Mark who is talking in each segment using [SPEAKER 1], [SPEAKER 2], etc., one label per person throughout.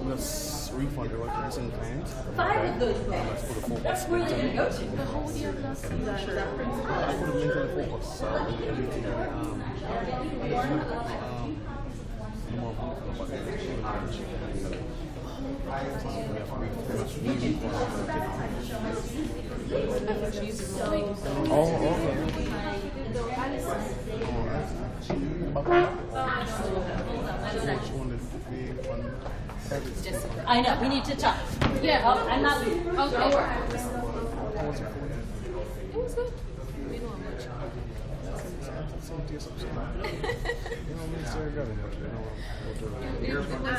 [SPEAKER 1] Let's refund the workers and clients.
[SPEAKER 2] Five of those
[SPEAKER 1] Let's put the focus.
[SPEAKER 2] That's where you're going to go to.
[SPEAKER 1] I put a link on the focus. Everything. Oh, okay.
[SPEAKER 2] I know, we need to talk. Yeah, oh, I'm not. Okay. It was good. We don't have much.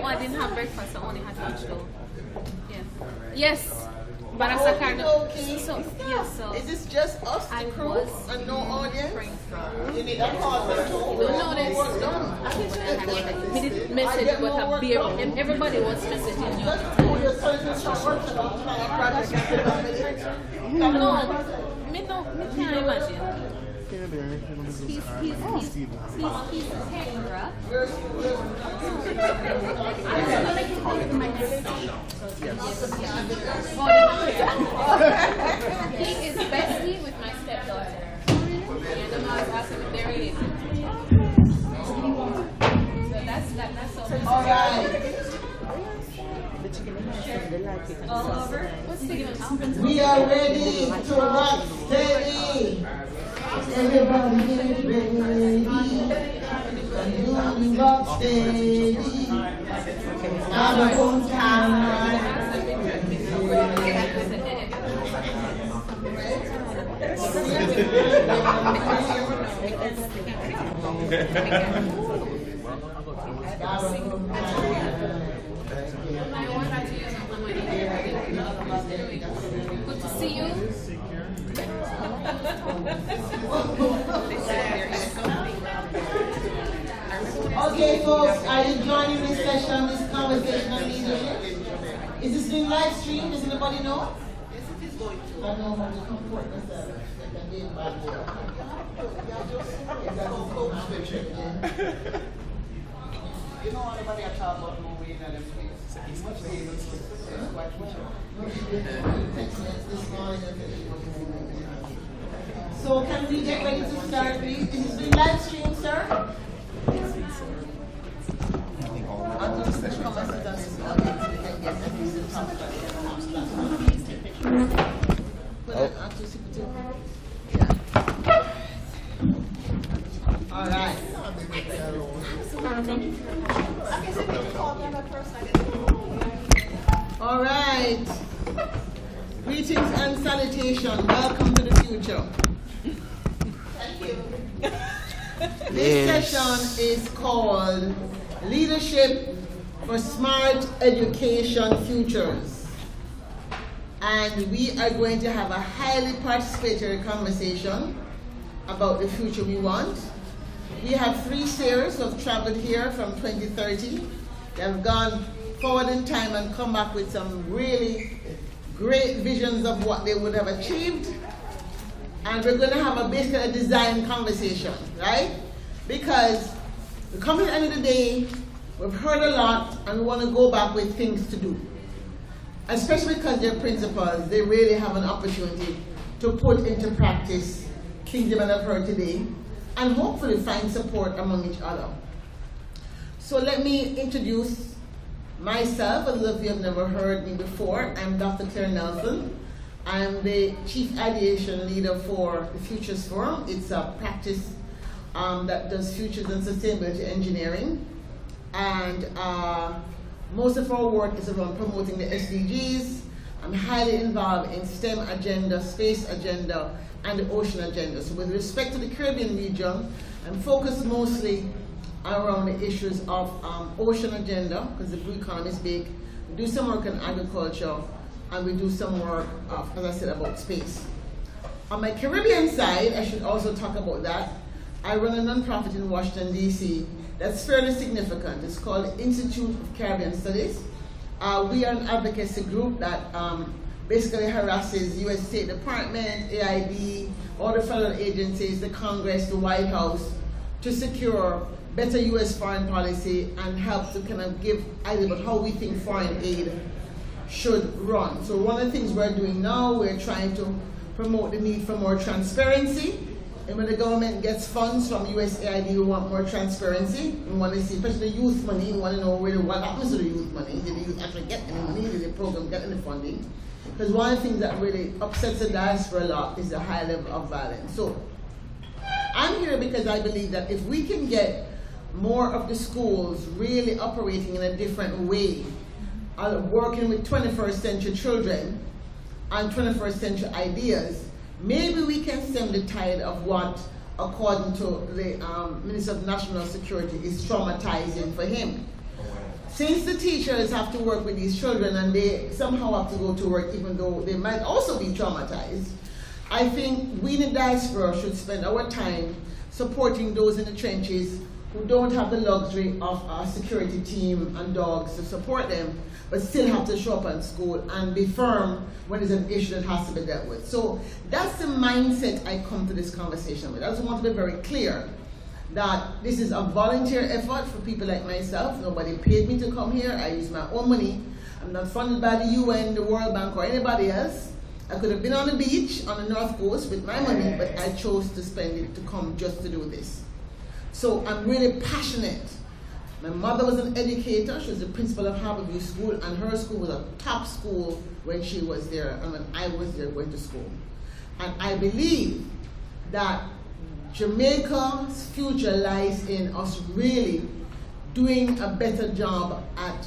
[SPEAKER 2] I didn't have breakfast, I only had lunch though. Yeah. Yes. But I'm
[SPEAKER 3] okay.
[SPEAKER 2] So, yes, so.
[SPEAKER 3] Is this just us, the crew, and no audience? You need a call too?
[SPEAKER 2] No, that's done. We didn't message with a beer. Everybody was messaging you. No, me can't imagine. He's Henra. He is bestie with my stepdaughter. And the mom asked him if they're related. So that's all right. All over? What's the
[SPEAKER 3] We are ready to rock steady. Everybody get ready. And you rock steady. I'm a full time.
[SPEAKER 2] Good to see you.
[SPEAKER 3] Okay, folks, are you joining this session, this conversation on leadership? Is this being live streamed? Does anybody know? Yes, it is going to. I know how to comport myself. You know, everybody are talking about moving and everything. It's much famous. So can we get ready to start, please? Is this being live streamed, sir? Yes, sir. All right. All right. Greetings and salutation. Welcome to the future. Thank you. This session is called Leadership for Smart Education Futures. And we are going to have a highly participatory conversation about the future we want. We have 3 seers who have traveled here from 2030. They have gone forward in time and come back with some really great visions of what they would have achieved. And we're going to have basically a design conversation, right? Because we come at the end of the day, we've heard a lot and we want to go back with things to do. Especially because they're principals, they really have an opportunity to put into practice things they might have heard today and hopefully find support among each other. So let me introduce myself. For those of you who have never heard me before, I'm Dr. Claire Nelson. I'm the Chief Ideation Leader for the Futures Forum. It's a practice that does futures and sustainability engineering. And most of our work is around promoting the SDGs. I'm highly involved in STEM agenda, space agenda, and the ocean agenda. So with respect to the Caribbean region, I'm focused mostly around the issues of ocean agenda, because the blue economy is big. We do some work in agriculture, and we do some work, as I said, about space. On my Caribbean side, I should also talk about that. I run a nonprofit in Washington, D.C. that's fairly significant. It's called Institute of Caribbean Studies. We are an advocacy group that basically harasses U.S. State Department, AID, all the federal agencies, the Congress, the White House, to secure better U.S. foreign policy and help to kind of give ideas about how we think foreign aid should run. So one of the things we're doing now, we're trying to promote the need for more transparency. And when the government gets funds from USAID, we want more transparency. We want to see, especially the youth money, we want to know really what happens to the youth money. Did the youth actually get any money? Did the program get any funding? Because one of the things that really upsets the diaspora a lot is the high level of violence. So I'm here because I believe that if we can get more of the schools really operating in a different way, working with 21st century children and 21st century ideas, maybe we can stem the tide of what, according to the Minister of National Security, is traumatizing for him. Since the teachers have to work with these children and they somehow have to go to work even though they might also be traumatized, I think we in the diaspora should spend our time supporting those in the trenches who don't have the luxury of a security team and dogs to support them, but still have to show up at school and be firm when there's an issue that has to be dealt with. So that's the mindset I come to this conversation with. I just want to be very clear that this is a volunteer effort for people like myself. Nobody paid me to come here. I use my own money. I'm not funded by the UN, the World Bank, or anybody else. I could have been on the beach on the North Coast with my money, but I chose to spend it to come just to do this. So I'm really passionate. My mother was an educator. She was the principal of Harborview School, and her school was a top school when she was there and when I was there going to school. And I believe that Jamaica's future lies in us really doing a better job at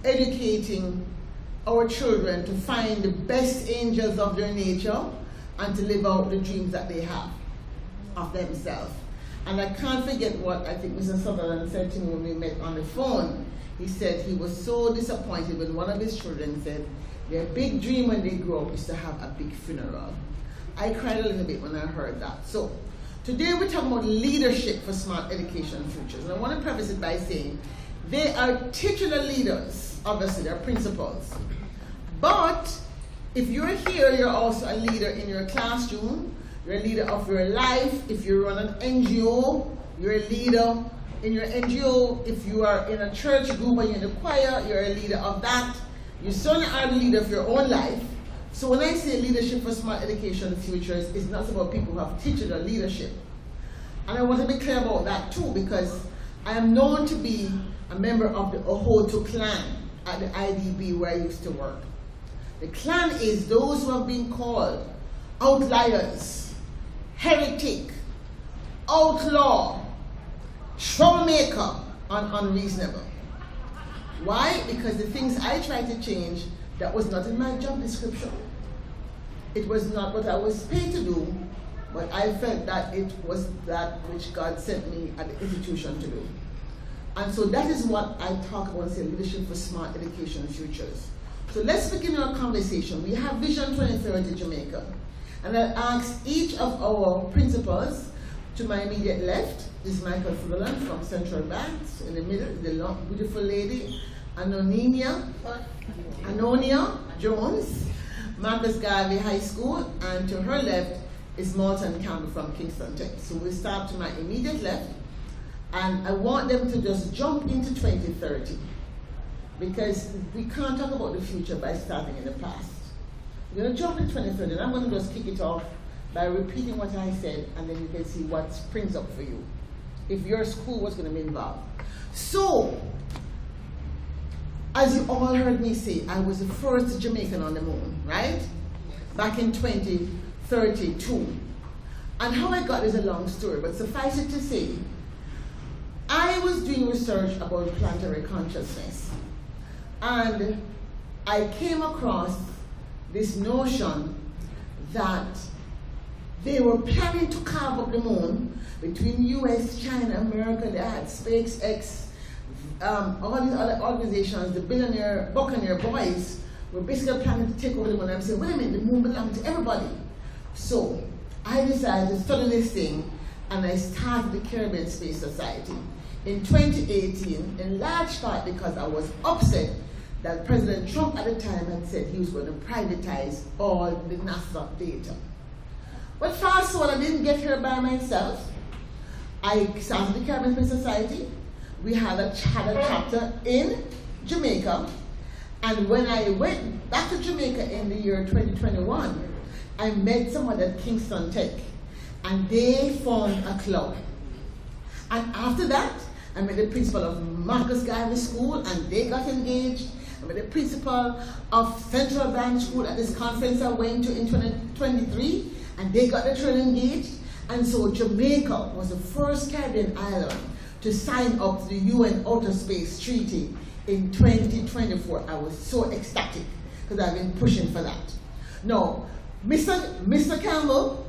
[SPEAKER 3] educating our children to find the best angels of their nature and to live out the dreams that they have of themselves. And I can't forget what I think Mr. Sutherland said to me when we met on the phone. He said he was so disappointed when one of his children said their big dream when they grow up is to have a big funeral. I cried a little bit when I heard that. So today we're talking about leadership for smart education futures. And I want to preface it by saying they are titular leaders, obviously they're principals. But if you're here, you're also a leader in your classroom. You're a leader of your life. If you run an NGO, you're a leader in your NGO. If you are in a church group or you're in the choir, you're a leader of that. You certainly are the leader of your own life. So when I say leadership for smart education futures, it's not about people who have titular leadership. And I want to be clear about that too, because I am known to be a member of the Ohoto clan at the IDB where I used to work. The clan is those who have been called outliers, heretic, outlaw, troublemaker, and unreasonable. Why? Because the things I tried to change, that was not in my job description. It was not what I was paid to do, but I felt that it was that which God sent me at the institution to do. And so that is what I talk about, say, leadership for smart education futures. So let's begin our conversation. We have Vision 2030 Jamaica. And I'll ask each of our principals. To my immediate left is Michael Sutherland from Central Banks. In the middle, the long, beautiful lady, Anniona Jones, Marcus Garvey High School. And to her left is Maulton Campbell from Kingston Tech. So we'll start to my immediate left. And I want them to just jump into 2030. Because we can't talk about the future by starting in the past. We're going to jump to 2030, and I'm going to just kick it off by repeating what I said, and then you can see what springs up for you, if your school was going to be involved. So, as you all heard me say, I was the first Jamaican on the moon, right? Back in 2032. And how I got is a long story, but suffice it to say, I was doing research about planetary consciousness. And I came across this notion that they were planning to carve up the moon between US, China, America. They had SpaceX, all these other organizations, the Buccaneer boys were basically planning to take over the moon. I'm saying, wait a minute, the moon belongs to everybody. So I decided to study this thing, and I started the Caribbean Space Society in 2018, in large part because I was upset that President Trump at the time had said he was going to privatize all the NASA data. But fast forward, I didn't get here by myself. I started the Caribbean Space Society. We had a chapter in Jamaica. And when I went back to Jamaica in the year 2021, I met someone at Kingston Tech. And they formed a club. And after that, I met the principal of Marcus Garvey School, and they got engaged. I met the principal of Central Bank School at this conference I went to in 2023, and they got the children engaged. And so Jamaica was the first Caribbean island to sign up to the UN Outer Space Treaty in 2024. I was so ecstatic because I've been pushing for that. Now, Mr. Campbell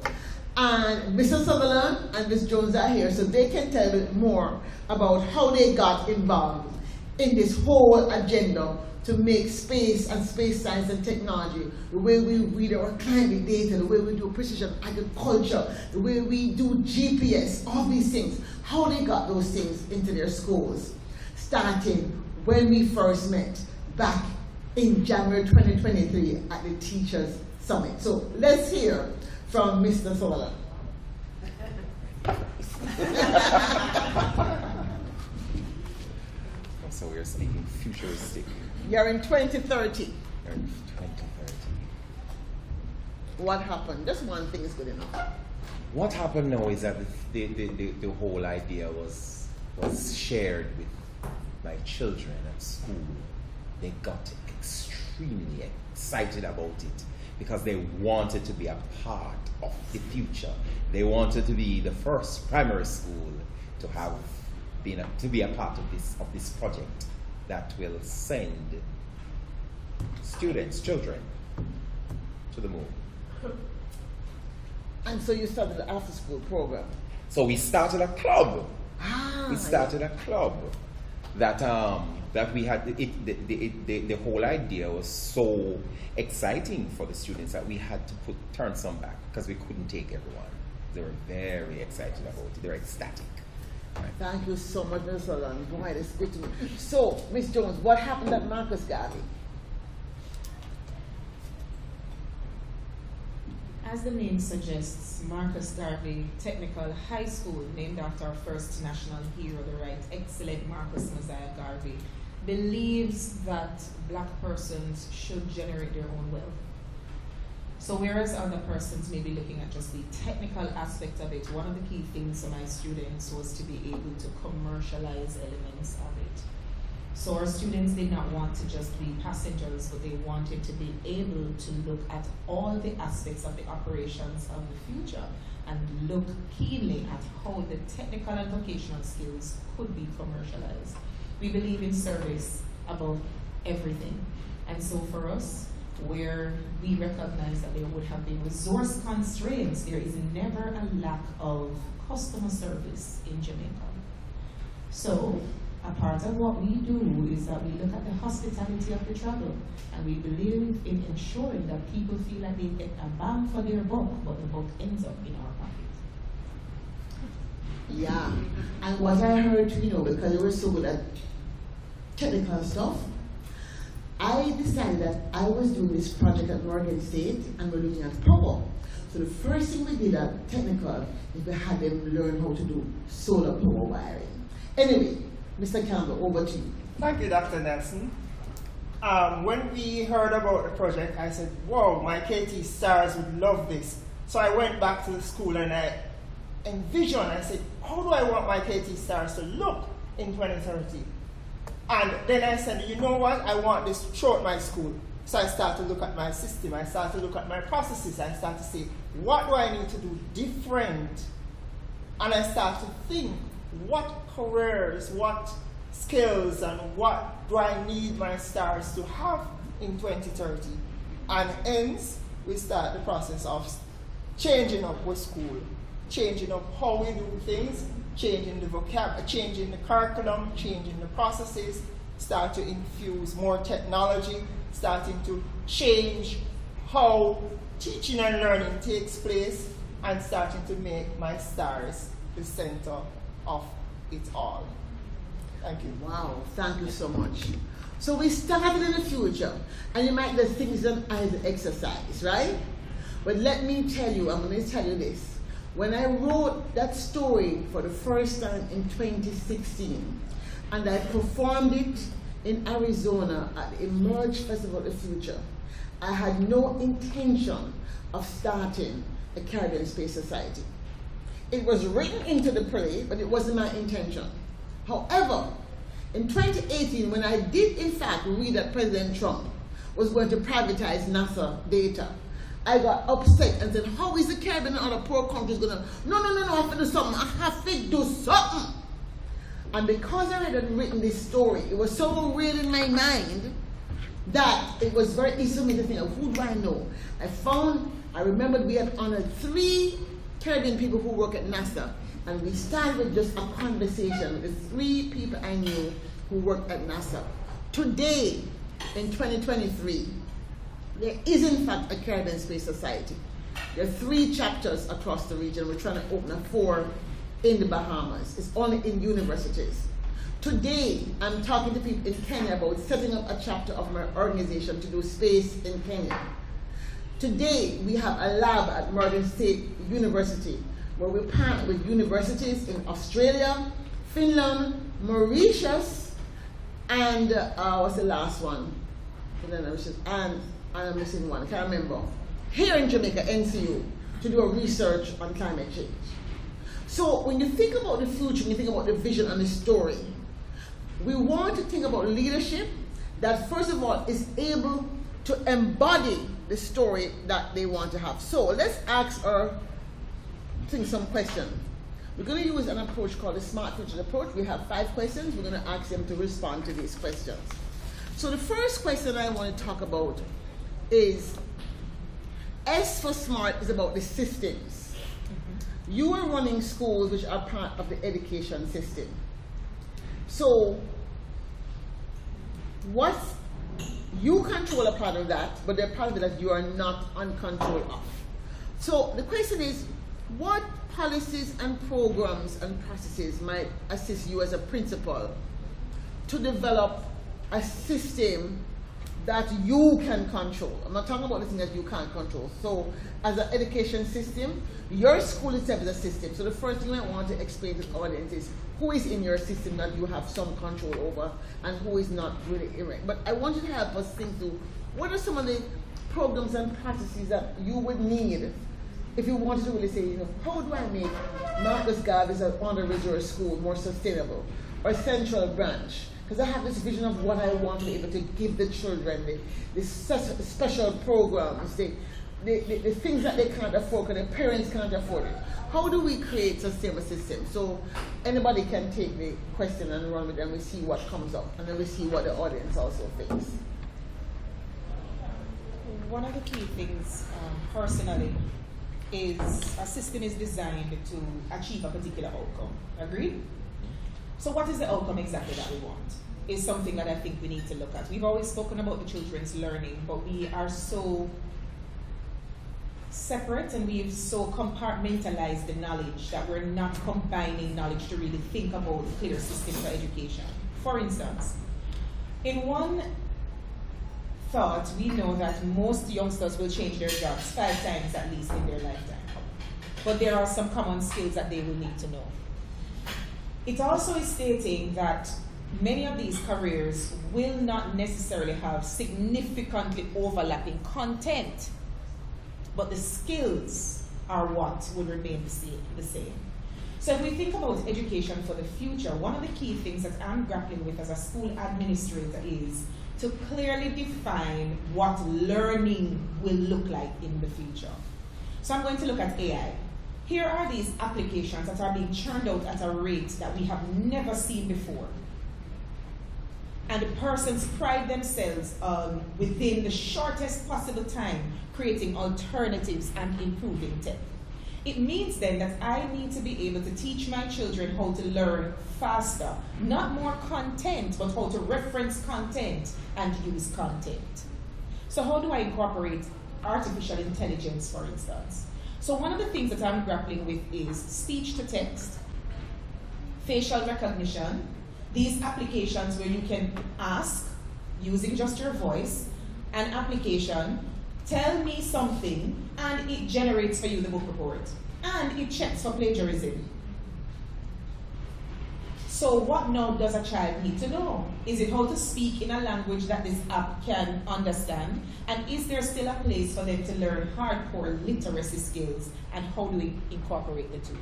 [SPEAKER 3] and Mr. Sutherland and Ms. Jones are here, so they can tell a bit more about how they got involved in this whole agenda to make space and space science and technology, the way we read our climate data, the way we do precision agriculture, the way we do GPS, all these things, how they got those things into their schools, starting when we first met back in January 2023 at the Teachers Summit. So let's hear from Mr. Sutherland.
[SPEAKER 4] So we're speaking futuristic.
[SPEAKER 3] You're in 2030.
[SPEAKER 4] We're in 2030.
[SPEAKER 3] What happened? Just one thing is good enough.
[SPEAKER 4] What happened now is that the whole idea was shared with my children at school. They got extremely excited about it because they wanted to be a part of the future. They wanted to be the first primary school to have to be a part of this project that will send children to the moon.
[SPEAKER 3] And so you started the after school program.
[SPEAKER 4] So we started a club.
[SPEAKER 3] We
[SPEAKER 4] started a club that we had. The whole idea was so exciting for the students that we had to turn some back because we couldn't take everyone. They were very excited about it. They were ecstatic. Right.
[SPEAKER 3] Thank you so much, Ms. Sutherland. Boy, it's good to me. So, Ms. Jones, what happened at Marcus Garvey?
[SPEAKER 5] As the name suggests, Marcus Garvey Technical High School, named after our first national hero, the right excellent Marcus Messiah Garvey, believes that black persons should generate their own wealth. So whereas other persons may be looking at just the technical aspect of it, one of the key things for my students was to be able to commercialize elements of it. So our students did not want to just be passengers, but they wanted to be able to look at all the aspects of the operations of the future and look keenly at how the technical and vocational skills could be commercialized. We believe in service above everything. And so for us, where we recognize that there would have been resource constraints, there is never a lack of customer service in Jamaica. So a part of what we do is that we look at the hospitality of the travel, and we believe in ensuring that people feel like they get a bang for their buck, but the buck ends up in our pocket.
[SPEAKER 3] Yeah, and what I heard, because they were so good at technical stuff, I decided that I was doing this project at Morgan State, and we're looking at power. So the first thing we did at technical is we had them learn how to do solar power wiring. Anyway, Mr. Campbell, over to you.
[SPEAKER 6] Thank you, Dr. Nelson. When we heard about the project, I said, whoa, my KT stars would love this. So I went back to the school and I envisioned, I said, how do I want my KT stars to look in 2030? And then I said, you know what, I want this throughout my school. So I started to look at my system, I started to look at my processes, I started to say, what do I need to do different? And I started to think, what careers, what skills, and what do I need my stars to have in 2030? And hence, we start the process of changing up with school, changing up how we do things, changing the vocabulary, changing the curriculum, changing the processes, start to infuse more technology, starting to change how teaching and learning takes place, and starting to make my stars the center of it all. Thank you.
[SPEAKER 3] Wow, thank you so much. So we started in the future, and you might just think it's an idle exercise, right? But let me tell you, I'm going to tell you this. When I wrote that story for the first time in 2016, and I performed it in Arizona at the Emerge Festival of the Future, I had no intention of starting a Caribbean Space Society. It was written into the play, but it wasn't my intention. However, in 2018, when I did in fact read that President Trump was going to privatize NASA data, I got upset and said, how is the Caribbean and other poor countries going to, no, I have to do something, I have to do something. And because I had written this story, it was so real in my mind that it was very easy for me to think of who do I know. I remembered we had honored 3 Caribbean people who work at NASA, and we started with just a conversation with the 3 people I knew who worked at NASA. Today, in 2023, there is in fact a Caribbean Space Society. There are 3 chapters across the region. We're trying to open a 4 in the Bahamas. It's only in universities. Today, I'm talking to people in Kenya about setting up a chapter of my organization to do space in Kenya. Today, we have a lab at Maulton State University where we partner with universities in Australia, Finland, Mauritius, and what's the last one? And I'm missing one, I can't remember. Here in Jamaica, NCU, to do a research on climate change. So when you think about the future, when you think about the vision and the story, we want to think about leadership that first of all is able to embody the story that they want to have. So let's ask some questions. We're going to use an approach called the Smart Future approach. We have 5 questions. We're going to ask them to respond to these questions. So the first question I want to talk about is, S for SMART is about the systems. You are running schools which are part of the education system. So you control a part of that, but there are parts of it that you are not on control of. So the question is, what policies and programs and processes might assist you as a principal to develop a system that you can control? I'm not talking about the thing that you can't control. So as an education system, your school itself is a system. So the first thing I want to explain to the audience is who is in your system that you have some control over and who is not really erect. But I want you to help us think through what are some of the programs and practices that you would need if you wanted to really say, how do I make Marcus Garvey's under-resourced school more sustainable, or Central Branch? Because I have this vision of what I want to be able to give the children, the special programs, the things that they can't afford, because their parents can't afford it. How do we create a sustainable system? So anybody can take the question and run with it, and we see what comes up, and then we see what the audience also thinks.
[SPEAKER 5] One of the key things, personally, is a system is designed to achieve a particular outcome. Agreed? So what is the outcome exactly that we want? Is something that I think we need to look at. We've always spoken about the children's learning, but we are so separate and we've so compartmentalized the knowledge that we're not combining knowledge to really think about the clear system for education. For instance, in one thought, we know that most youngsters will change their jobs 5 times at least in their lifetime. But there are some common skills that they will need to know. It also is stating that many of these careers will not necessarily have significantly overlapping content, but the skills are what will remain the same. So if we think about education for the future, one of the key things that I'm grappling with as a school administrator is to clearly define what learning will look like in the future. So I'm going to look at AI. Here are these applications that are being churned out at a rate that we have never seen before. And the persons pride themselves on, within the shortest possible time, creating alternatives and improving tech. It means then that I need to be able to teach my children how to learn faster, not more content, but how to reference content and use content. So how do I incorporate artificial intelligence, for instance? So one of the things that I'm grappling with is speech to text, facial recognition, these applications where you can ask, using just your voice, an application, tell me something, and it generates for you the book report. And it checks for plagiarism. So what now does a child need to know? Is it how to speak in a language that this app can understand? And is there still a place for them to learn hardcore literacy skills? And how do we incorporate the two?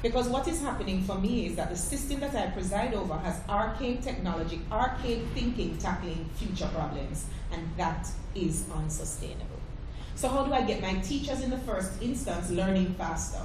[SPEAKER 5] Because what is happening for me is that the system that I preside over has archaic technology, archaic thinking tackling future problems, and that is unsustainable. So how do I get my teachers in the first instance learning faster,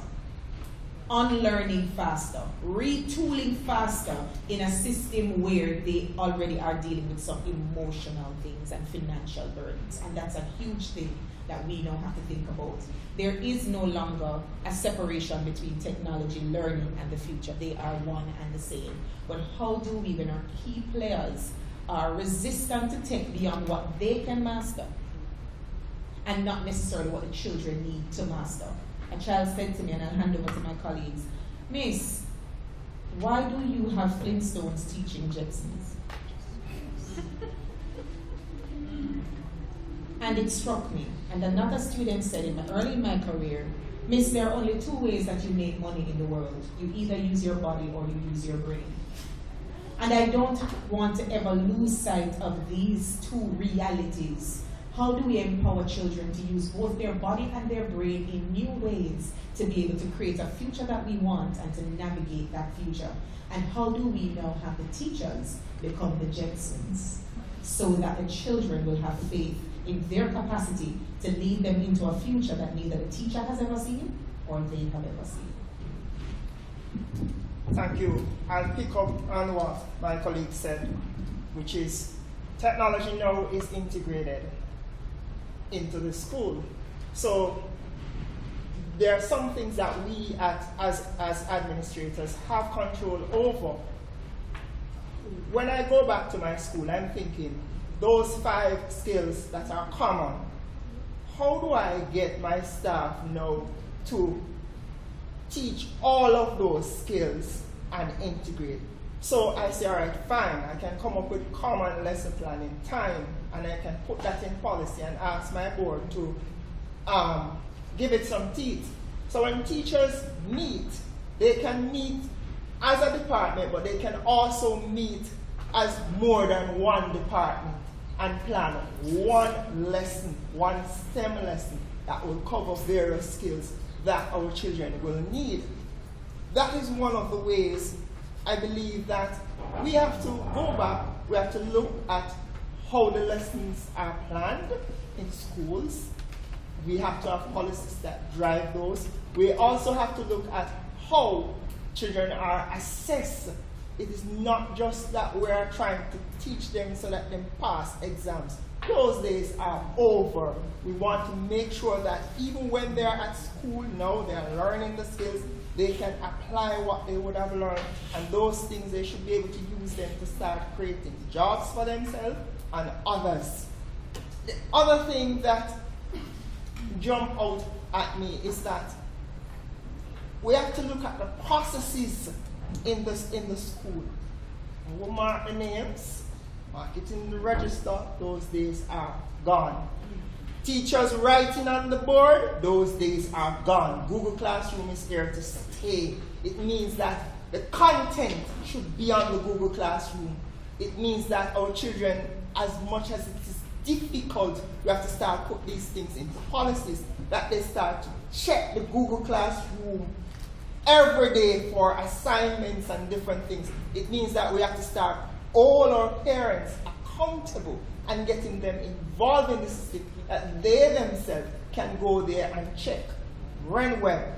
[SPEAKER 5] unlearning faster, retooling faster in a system where they already are dealing with some emotional things and financial burdens? And that's a huge thing that we now have to think about. There is no longer a separation between technology, learning, and the future. They are one and the same. But how do we, when our key players are resistant to tech beyond what they can master, and not necessarily what the children need to master? A child said to me, and I'll hand over to my colleagues, Miss, why do you have Flintstones teaching Jetsons? And it struck me. And another student said, early in my career, Miss, there are only two ways that you make money in the world. You either use your body or you use your brain. And I don't want to ever lose sight of these two realities. How do we empower children to use both their body and their brain in new ways to be able to create a future that we want and to navigate that future? And how do we now have the teachers become the Jetsons so that the children will have faith in their capacity to lead them into a future that neither the teacher has ever seen or they have ever seen?
[SPEAKER 6] Thank you. I'll pick up on what my colleague said, which is technology now is integrated into the school. So there are some things that we as administrators have control over. When I go back to my school, I'm thinking, those 5 skills that are common, how do I get my staff now to teach all of those skills and integrate? So I say, all right, fine, I can come up with common lesson plan in time, and I can put that in policy and ask my board to give it some teeth. So when teachers meet, they can meet as a department, but they can also meet as more than one department and plan one lesson, one STEM lesson that will cover various skills that our children will need. That is one of the ways I believe that we have to go back, we have to look at how the lessons are planned in schools. We have to have policies that drive those. We also have to look at how children are assessed. It is not just that we are trying to teach them so that they pass exams. Those days are over. We want to make sure that even when they're at school now, they're learning the skills, they can apply what they would have learned, and those things they should be able to use them to start creating jobs for themselves and others. The other thing that jumped out at me is that we have to look at the processes in the school. And we'll mark the names, mark it in the register, those days are gone. Teachers writing on the board, those days are gone. Google Classroom is here to stay. It means that the content should be on the Google Classroom. It means that our children, as much as it is difficult, we have to start put these things into policies, that they start to check the Google Classroom every day for assignments and different things. It means that we have to start all our parents accountable and getting them involved in the system, that they themselves can go there and check. Renwell,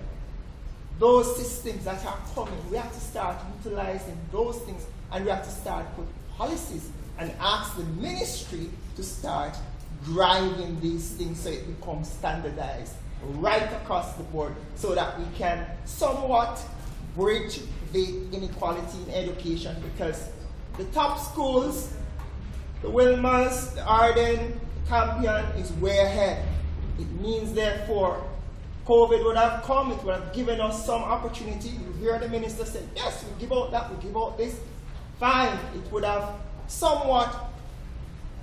[SPEAKER 6] those systems that are coming, we have to start utilizing those things, and we have to start put policies and ask the ministry to start driving these things so it becomes standardized right across the board, so that we can somewhat bridge the inequality in education, because the top schools, the Wilmers, the Arden, the Campion, is way ahead. It means, therefore, COVID would have come, it would have given us some opportunity. You hear the minister say, yes, we give out that, we give out this. Fine, it would have somewhat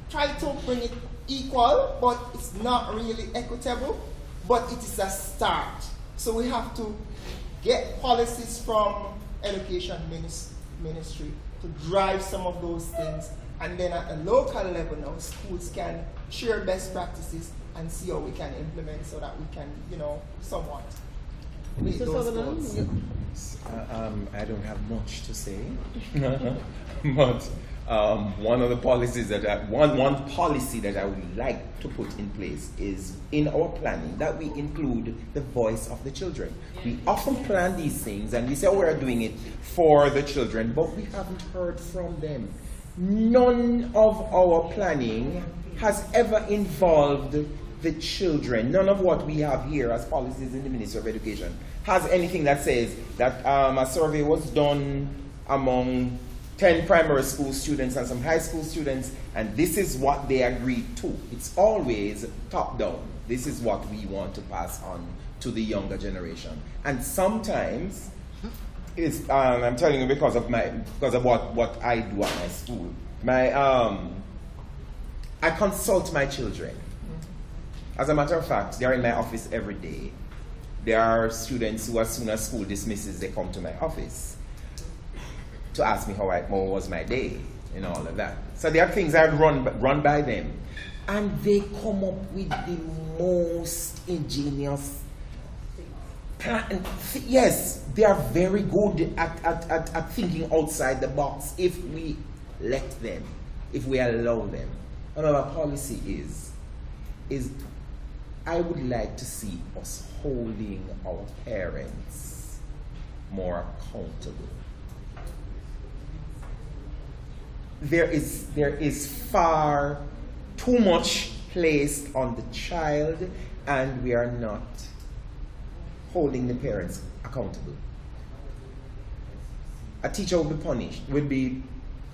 [SPEAKER 6] tried to bring it equal, but it's not really equitable. But it is a start. So we have to get policies from education ministry to drive some of those things. And then at a local level now, schools can share best practices and see how we can implement so that we can, somewhat meet
[SPEAKER 3] Mr.
[SPEAKER 6] those
[SPEAKER 3] Sutherland?
[SPEAKER 6] goals.
[SPEAKER 4] I don't have much to say, but one of the policies that one policy that I would like to put in place is in our planning that we include the voice of the children. We often plan these things and we say we're doing it for the children, but we haven't heard from them. None of our planning has ever involved the children. None of what we have here as policies in the Ministry of Education has anything that says that a survey was done among 10 primary school students and some high school students, and this is what they agreed to. It's always top down. This is what we want to pass on to the younger generation. And sometimes, I'm telling you because of what I do at my school. I consult my children. As a matter of fact, they're in my office every day. There are students who, as soon as school dismisses, they come to my office to ask me how was my day and all of that. So there are things I run by them, and they come up with the most ingenious plan. Yes, they are very good at thinking outside the box if we let them, if we allow them. Another policy is I would like to see us holding our parents more accountable. There is far too much placed on the child, and we are not holding the parents accountable. A teacher will be punished, will be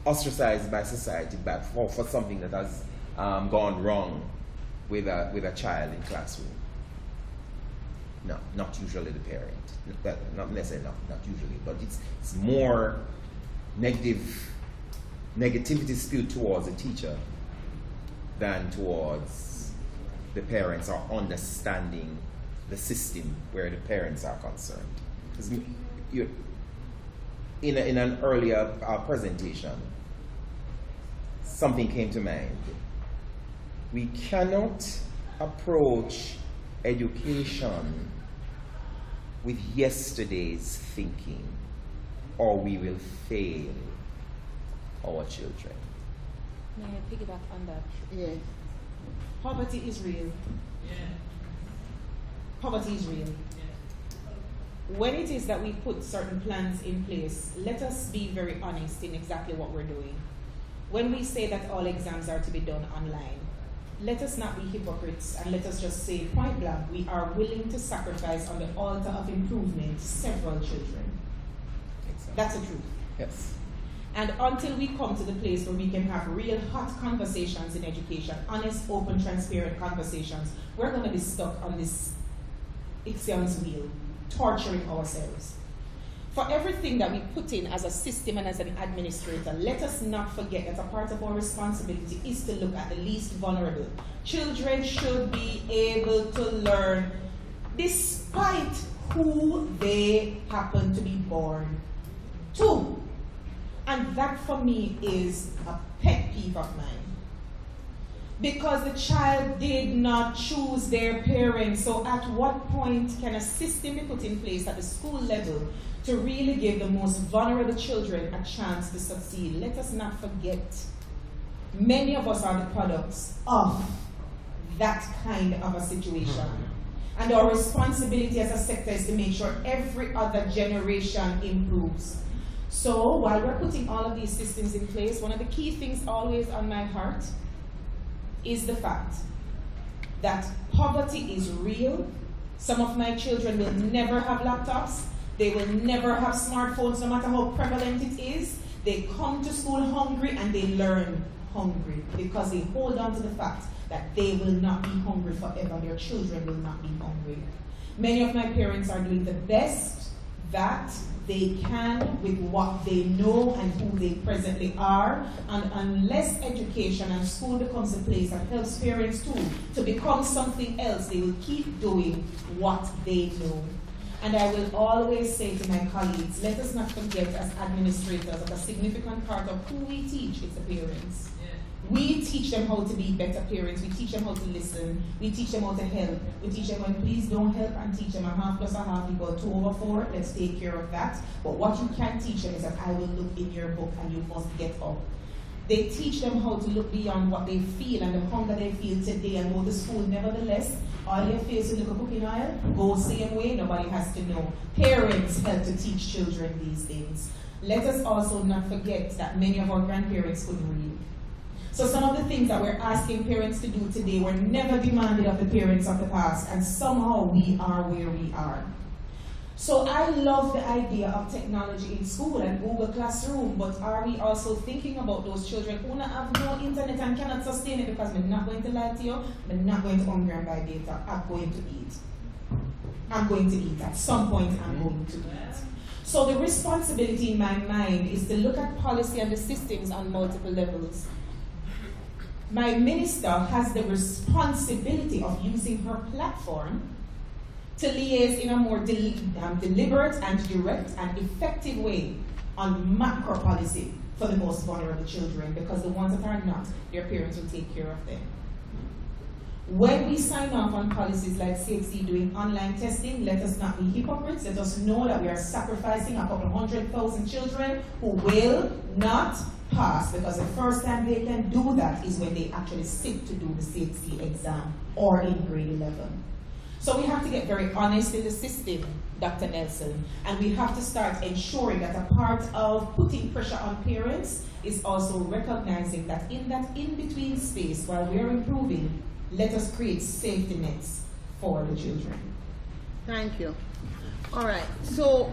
[SPEAKER 4] ostracized by society for something that has gone wrong with a child in classroom. No, not usually the parent. Well, not necessarily, not usually, but it's more negativity spewed towards the teacher than towards the parents, or understanding the system where the parents are concerned. Because in an earlier presentation, something came to mind. We cannot approach education with yesterday's thinking, or we will fail our children.
[SPEAKER 5] May I piggyback on that?
[SPEAKER 3] Yes.
[SPEAKER 5] Poverty is real. Poverty is real. When it is that we put certain plans in place, let us be very honest in exactly what we're doing. When we say that all exams are to be done online, let us not be hypocrites, and let us just say point blank, we are willing to sacrifice on the altar of improvement several children.
[SPEAKER 4] Exactly.
[SPEAKER 5] That's the truth.
[SPEAKER 4] Yes.
[SPEAKER 5] And until we come to the place where we can have real hot conversations in education, honest, open, transparent conversations, we're going to be stuck on this Ixion's wheel, torturing ourselves. For everything that we put in as a system and as an administrator, let us not forget that a part of our responsibility is to look at the least vulnerable. Children should be able to learn despite who they happen to be born to. And that for me is a pet peeve of mine. Because the child did not choose their parents. So at what point can a system be put in place at the school level to really give the most vulnerable children a chance to succeed? Let us not forget, many of us are the products of that kind of a situation. And our responsibility as a sector is to make sure every other generation improves. So while we're putting all of these systems in place, one of the key things always on my heart is the fact that poverty is real. Some of my children will never have laptops. They will never have smartphones, no matter how prevalent it is. They come to school hungry and they learn hungry because they hold on to the fact that they will not be hungry forever. Their children will not be hungry. Many of my parents are doing the best that they can with what they know and who they presently are. And unless education and school becomes a place that helps parents too to become something else, they will keep doing what they know. And I will always say to my colleagues, let us not forget as administrators that a significant part of who we teach is the parents. We teach them how to be better parents. We teach them how to listen. We teach them how to help. We teach them when please don't help and teach them a half plus a half equal 2 over 4. Let's take care of that. But what you can teach them is that I will look in your book and you must get up. They teach them how to look beyond what they feel and the hunger they feel today and go to school. Nevertheless, all your face will look a book in oil, go same way, nobody has to know. Parents help to teach children these things. Let us also not forget that many of our grandparents couldn't read. So some of the things that we're asking parents to do today were never demanded of the parents of the past, and somehow we are where we are. So I love the idea of technology in school and Google Classroom, but are we also thinking about those children who have no internet and cannot sustain it? Because I'm not going to lie to you, I'm not going to hungry and buy data, I'm going to eat. I'm going to eat. At some point I'm going to eat. So the responsibility in my mind is to look at policy and the systems on multiple levels. My minister has the responsibility of using her platform to liaise in a more deliberate and direct and effective way on macro policy for the most vulnerable children, because the ones that are not, their parents will take care of them. When we sign off on policies like CXC doing online testing, let us not be hypocrites. Let us know that we are sacrificing a couple 100,000 children who will not pass, because the first time they can do that is when they actually sit to do the CXC exam or in grade 11. So we have to get very honest in the system, Dr. Nelson, and we have to start ensuring that a part of putting pressure on parents is also recognizing that in-between space, while we're improving, let us create safety nets for the children.
[SPEAKER 3] Thank you. All right, so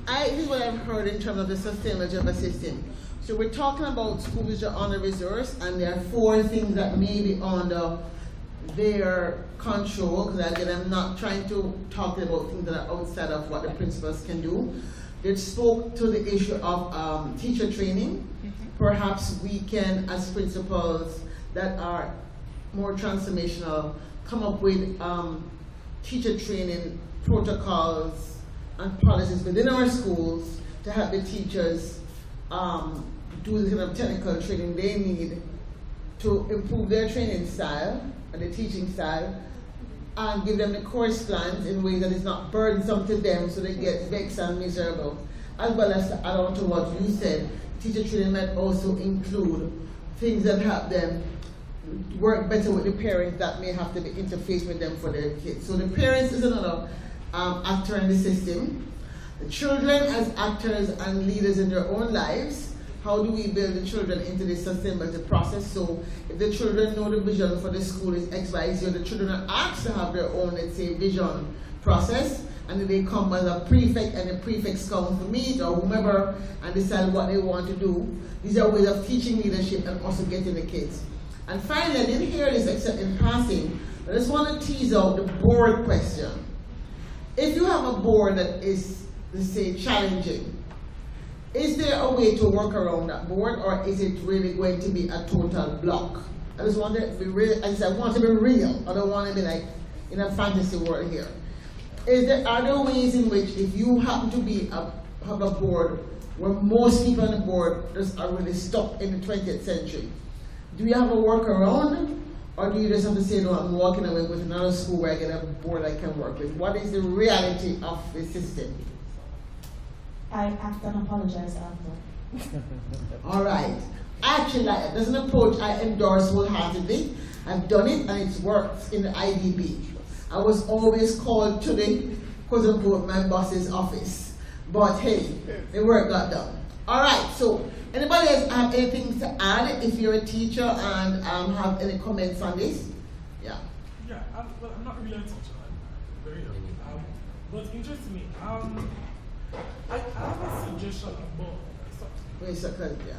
[SPEAKER 3] this is what I've heard in terms of the sustainability of a system. So we're talking about schools that are under resource, and there are 4 things that may be under their control, because again, I'm not trying to talk about things that are outside of what the principals can do. They spoke to the issue of teacher training. Perhaps we can, as principals that are more transformational, come up with teacher training protocols and policies within our schools to help the teachers do the kind of technical training they need to improve their training style and the teaching style, and give them the course plans in ways that is not burdensome to them so they get vexed and miserable. As well as to add on to what you said, teacher training might also include things that help them work better with the parents that may have to be interfaced with them for their kids. So the parents is another actor in the system. The children as actors and leaders in their own lives. How do we build the children into this sustainability process? So if the children know the vision for the school is X, Y, Z, or the children are asked to have their own, let's say, vision process, and then they come as a prefect and the prefects come to meet or whomever and decide what they want to do. These are ways of teaching leadership and also getting the kids. And finally, I didn't hear this except in passing, I just want to tease out the board question. If you have a board that is, let's say, challenging, is there a way to work around that board, or is it really going to be a total block? I just want to be real. I want to be real. I don't want to be like in a fantasy world here. Are there ways in which, if you happen to have a board where most people on the board just are really stuck in the 20th century, do you have a workaround, or do you just have to say, no, I'm walking away with another school where I get a board I can work with? What is the reality of the system?
[SPEAKER 5] I act and apologize after.
[SPEAKER 3] All right. Actually, there's an approach I endorse wholeheartedly. I've done it and it's worked in the IDB. I was always called to the, quote-unquote, my boss's office. But hey, the work got done. All right, so anybody else have anything to add if you're a teacher and have any comments on this? Yeah.
[SPEAKER 7] Yeah, well, I'm not really a teacher. I'm very young. But interestingly, I have a suggestion about
[SPEAKER 3] Wait a second, yeah.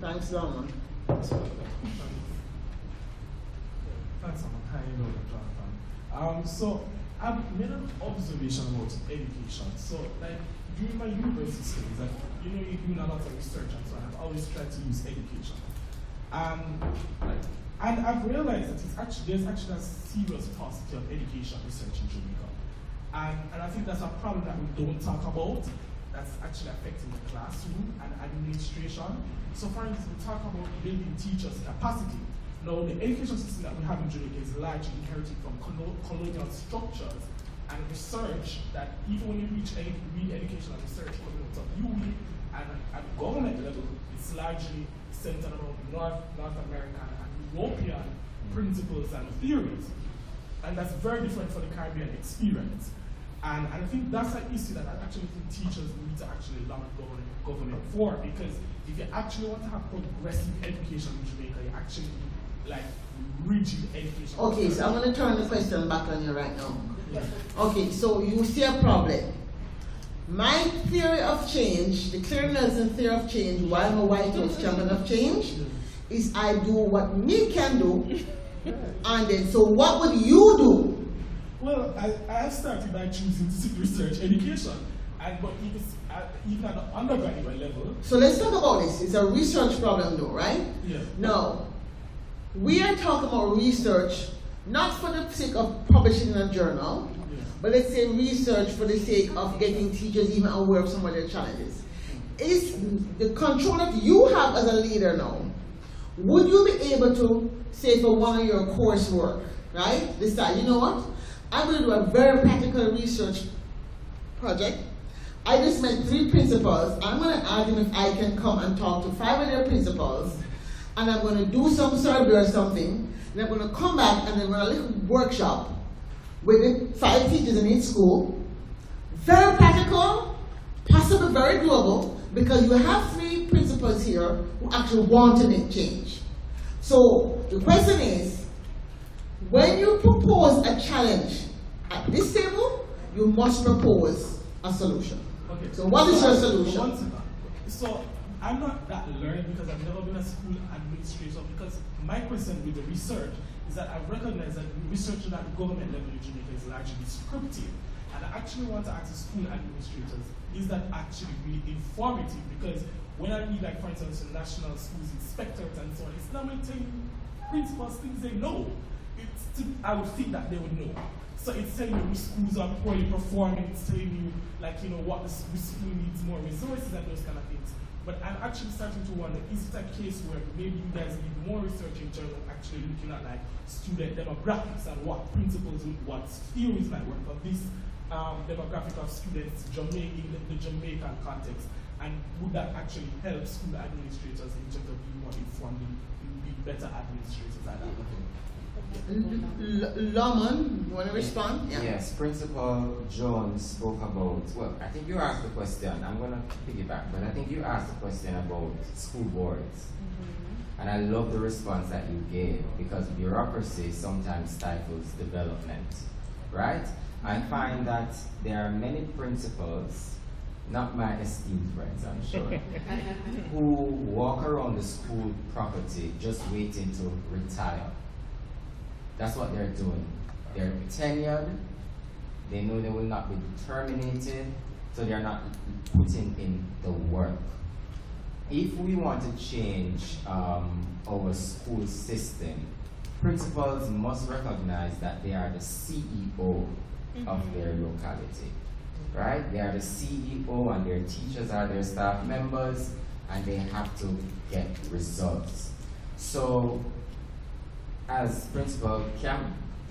[SPEAKER 3] Thanks, Lama.
[SPEAKER 7] Thanks, Lama. Hi, Jonathan. So I've made an observation about education. So, like, during my university studies, like, you know, you're doing a lot of research and so on. I've always tried to use education. Like, And I've realized that there's actually a serious paucity of education research in Jamaica. And I think that's a problem that we don't talk about, that's actually affecting the classroom and administration. So for instance, we talk about building teachers' capacity. Now, the education system that we have in Jamaica is largely inherited from colonial structures and research that even when you reach education and research coming out of UE and at government level, it's largely centered around North American and European principles and theories. And that's very different for the Caribbean experience. And I think that's an issue that I actually think teachers need to actually lobby government for, because if you actually want to have progressive education in Jamaica, you actually need like rigid education.
[SPEAKER 3] Okay, so I'm going to turn the question back on you right now. Okay, so you see a problem. My theory of change, the Claire Nelson theory of change, why I'm a White House champion of change, is I do what me can do, and then, so what would you do?
[SPEAKER 7] Well, I started by choosing to seek research education, but even at the undergraduate level.
[SPEAKER 3] So let's talk about this. It's a research problem though, right?
[SPEAKER 7] Yeah.
[SPEAKER 3] Now, we are talking about research, not for the sake of publishing in a journal, but let's say research for the sake of getting teachers even aware of some of their challenges. Is the control that you have as a leader now, would you be able to say for one of your coursework, right, decide, you know what, I'm going to do a very practical research project. I just met 3 principals. I'm going to ask them if I can come and talk to 5 of their principals, and I'm going to do some survey or something, and I'm going to come back and then run a little workshop with 5 teachers in each school. Very practical, possibly very doable, because you have 3 principals here who actually want to make change. So the question is, when you propose a challenge at this table, you must propose a solution.
[SPEAKER 7] Okay.
[SPEAKER 3] So what is your solution?
[SPEAKER 7] So I'm not that learned because I've never been a school administrator, because my question with the research is that I recognize that research at the government level in Jamaica is largely descriptive. And I actually want to ask the school administrators, is that actually really informative? Because when I read, like, for instance, the National Schools Inspectorate and so on, it's not really telling principals things they know. I would think that they would know. So it's telling you which schools are poorly performing, it's telling you, like, you know, which school needs more resources and those kind of things. But I'm actually starting to wonder, is it a case where maybe you guys need more research in terms of actually looking at, like, student demographics and what principles, what theories might work for this demographic of students in the Jamaican context? And would that actually help school administrators in terms of being more informed, be better administrators at that level?
[SPEAKER 3] Lamont, you want to respond? Yeah.
[SPEAKER 4] Yes, Principal Jones spoke about, well, I think you asked the question, I'm going to piggyback, but I think you asked the question about school boards. And I love the response that you gave, because bureaucracy sometimes stifles development, right? I find that there are many principals, not my esteemed friends, I'm sure, who walk around the school property just waiting to retire. That's what they're doing. They're tenured, they know they will not be terminated, so they're not putting in the work. If we want to change our school system, principals must recognize that they are the CEO of their locality, right? They are the CEO and their teachers are their staff members, and they have to get results. So, as Principal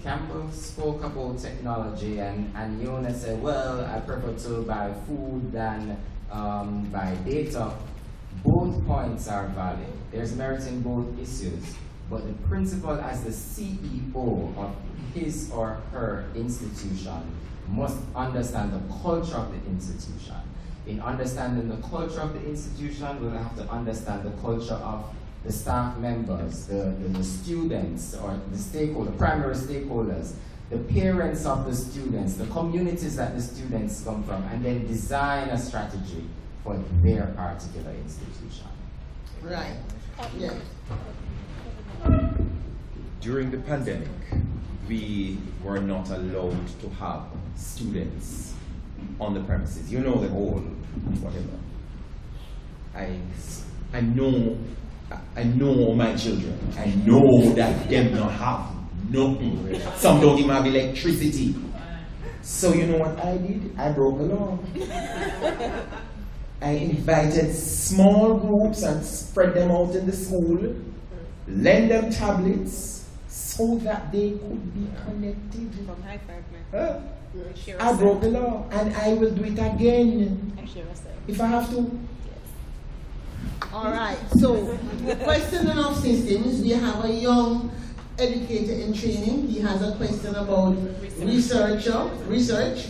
[SPEAKER 4] Campbell spoke about technology, and Anniona said, well, I prefer to buy food than buy data. Both points are valid. There's merit in both issues. But the principal, as the CEO of his or her institution, must understand the culture of the institution. In understanding the culture of the institution, we'll have to understand the culture of the staff members, the students, or the stakeholder, primary stakeholders, the parents of the students, the communities that the students come from, and then design a strategy for their particular institution.
[SPEAKER 3] Right. Yeah.
[SPEAKER 8] During the pandemic, we were not allowed to have students on the premises. You know, the whole whatever. I know I know my children. I know that them not have nothing. Some don't even have electricity. So you know what I did? I broke a law. I invited small groups and spread them out in the school, lend them tablets so that they could be connected.
[SPEAKER 2] From high five, man.
[SPEAKER 8] I broke the law and I will do it again if I have to.
[SPEAKER 3] All right, so question of systems. We have a young educator in training. He has a question about research.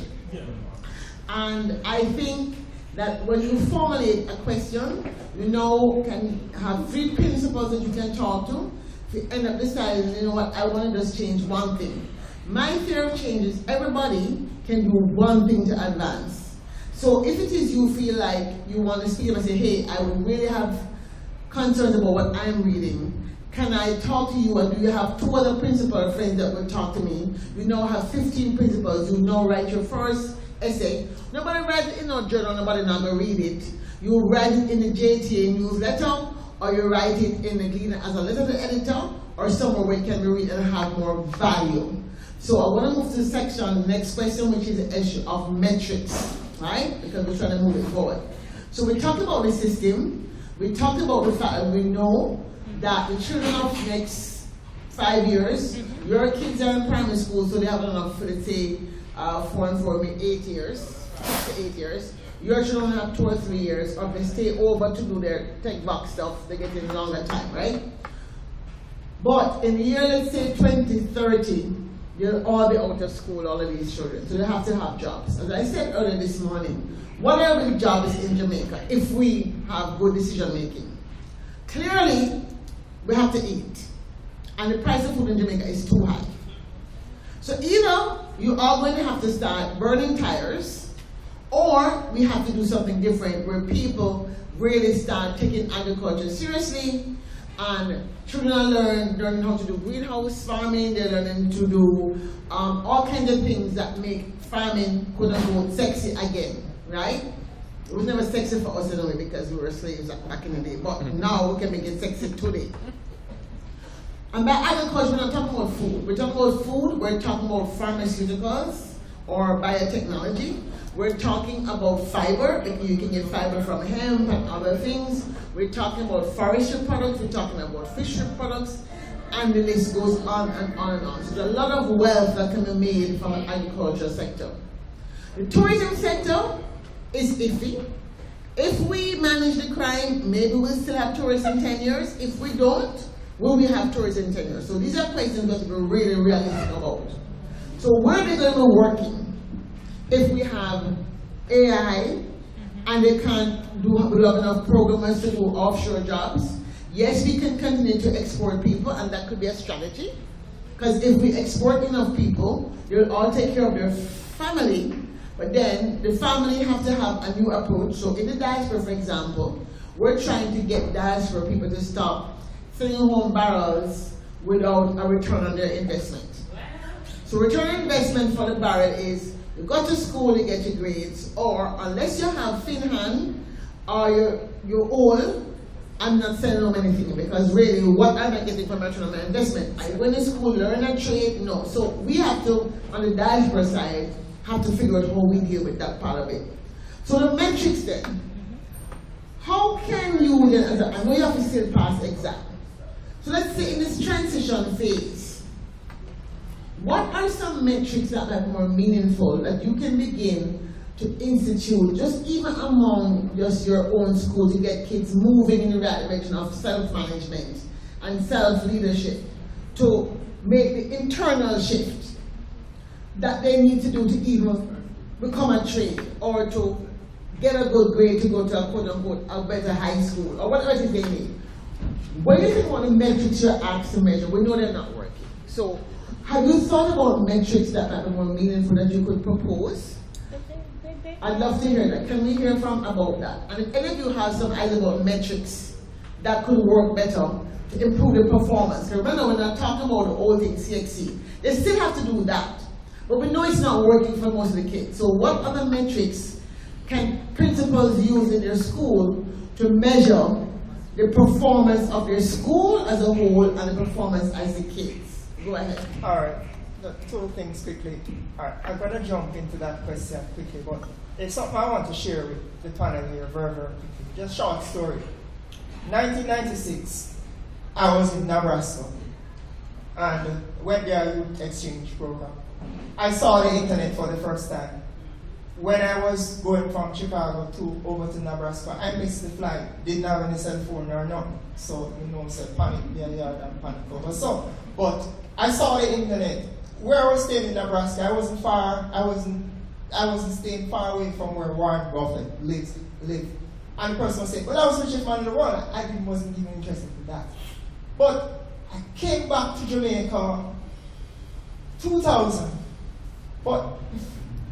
[SPEAKER 3] And I think that when you formulate a question, you know, can have 3 principles that you can talk to. If you end up deciding, you know what, I want to just change one thing. My theory of change is everybody can do one thing to advance. So if it is you feel like you want to speak up and say, hey, I would really have concerns about what I'm reading, can I talk to you, and do you have 2 other principal friends that would talk to me? You now have 15 principals. You now write your first essay. Nobody writes it in a journal, nobody now will read it. You write it in the JTA newsletter, or you write it in the Gleaner as a letter to the editor, or somewhere where it can be read and have more value. So I want to move to the section, next question, which is the issue of metrics, right? Because we're trying to move it forward. So we talked about the system. We talked about the fact that we know that the children of next 5 years, your kids are in primary school, so they have enough for, let's say, 4 and 4, maybe 8 years, 6 to 8 years. Your children have 2 or 3 years, or if they stay over to do their tech box stuff, they get in a longer time, right? But in the year, let's say 2030, they'll all be out of school, all of these children, so they have to have jobs. As I said earlier this morning, what are the jobs in Jamaica if we have good decision making? Clearly, we have to eat, and the price of food in Jamaica is too high. So either you are going to have to start burning tires, or we have to do something different where people really start taking agriculture seriously, and children are learning how to do greenhouse farming, they're learning to do all kinds of things that make farming, quote unquote, sexy again, right? It was never sexy for us anyway because we were slaves back in the day, but now we can make it sexy today. And by agriculture, we're not talking about food. We're talking about food, we're talking about pharmaceuticals or biotechnology. We're talking about fiber, you can get fiber from hemp and other things. We're talking about forestry products, we're talking about fishery products, and the list goes on and on and on. So there's a lot of wealth that can be made from the agriculture sector. The tourism sector is iffy. If we manage the crime, maybe we'll still have tourists in 10 years. If we don't, will we have tourists in 10 years? So these are questions that we're really realistic about. So where are they going to be working? If we have AI and they can't do have enough programmers to do offshore jobs, yes, we can continue to export people, and that could be a strategy. Because if we export enough people, they'll all take care of their family, but then the family have to have a new approach. So in the diaspora, for example, we're trying to get diaspora people to stop sending home barrels without a return on their investment. So return on investment for the barrel is you go to school, you get your grades, or unless you have thin hand or you're old, I'm not sending home anything, because really, what am I getting from return on my investment? I went to school, learn a trade? No. So we have to, on the diaspora side, have to figure out how we deal with that part of it. So the metrics then, how can you then, I know you have to still pass exam. So let's say in this transition phase, what are some metrics that are more meaningful that you can begin to institute, just even among just your own school, to get kids moving in the right direction of self-management and self-leadership, to make the internal shift that they need to do to even become a trade or to get a good grade to go to a quote-unquote a better high school or whatever it is they need. What do you think about the metrics you're asked to measure? We know they're not working. So have you thought about metrics that might be more meaningful that you could propose? I'd love to hear that. Can we hear about that? And if any of you have some ideas about metrics that could work better to improve the performance. Remember, we're not talking about the old thing, CXC. They still have to do that. But we know it's not working for most of the kids. So what other metrics can principals use in their school to measure the performance of their school as a whole and the performance as the kids. Go ahead.
[SPEAKER 6] All right, two things quickly. All right, I'm going to jump into that question quickly, but it's something I want to share with the panel here very, very quickly. Just short story. 1996, I was in Nebraska and went there youth exchange program. I saw the internet for the first time. When I was going from Chicago over to Nebraska, I missed the flight. Didn't have any cell phone or nothing. So, you know, said panic, panic over. So, but I saw the internet. Where I was staying in Nebraska, I wasn't staying far away from where Warren Buffett lived. And the person was saying, well, I was the richest man in the world. I wasn't even interested in that. But I came back to Jamaica 2000. But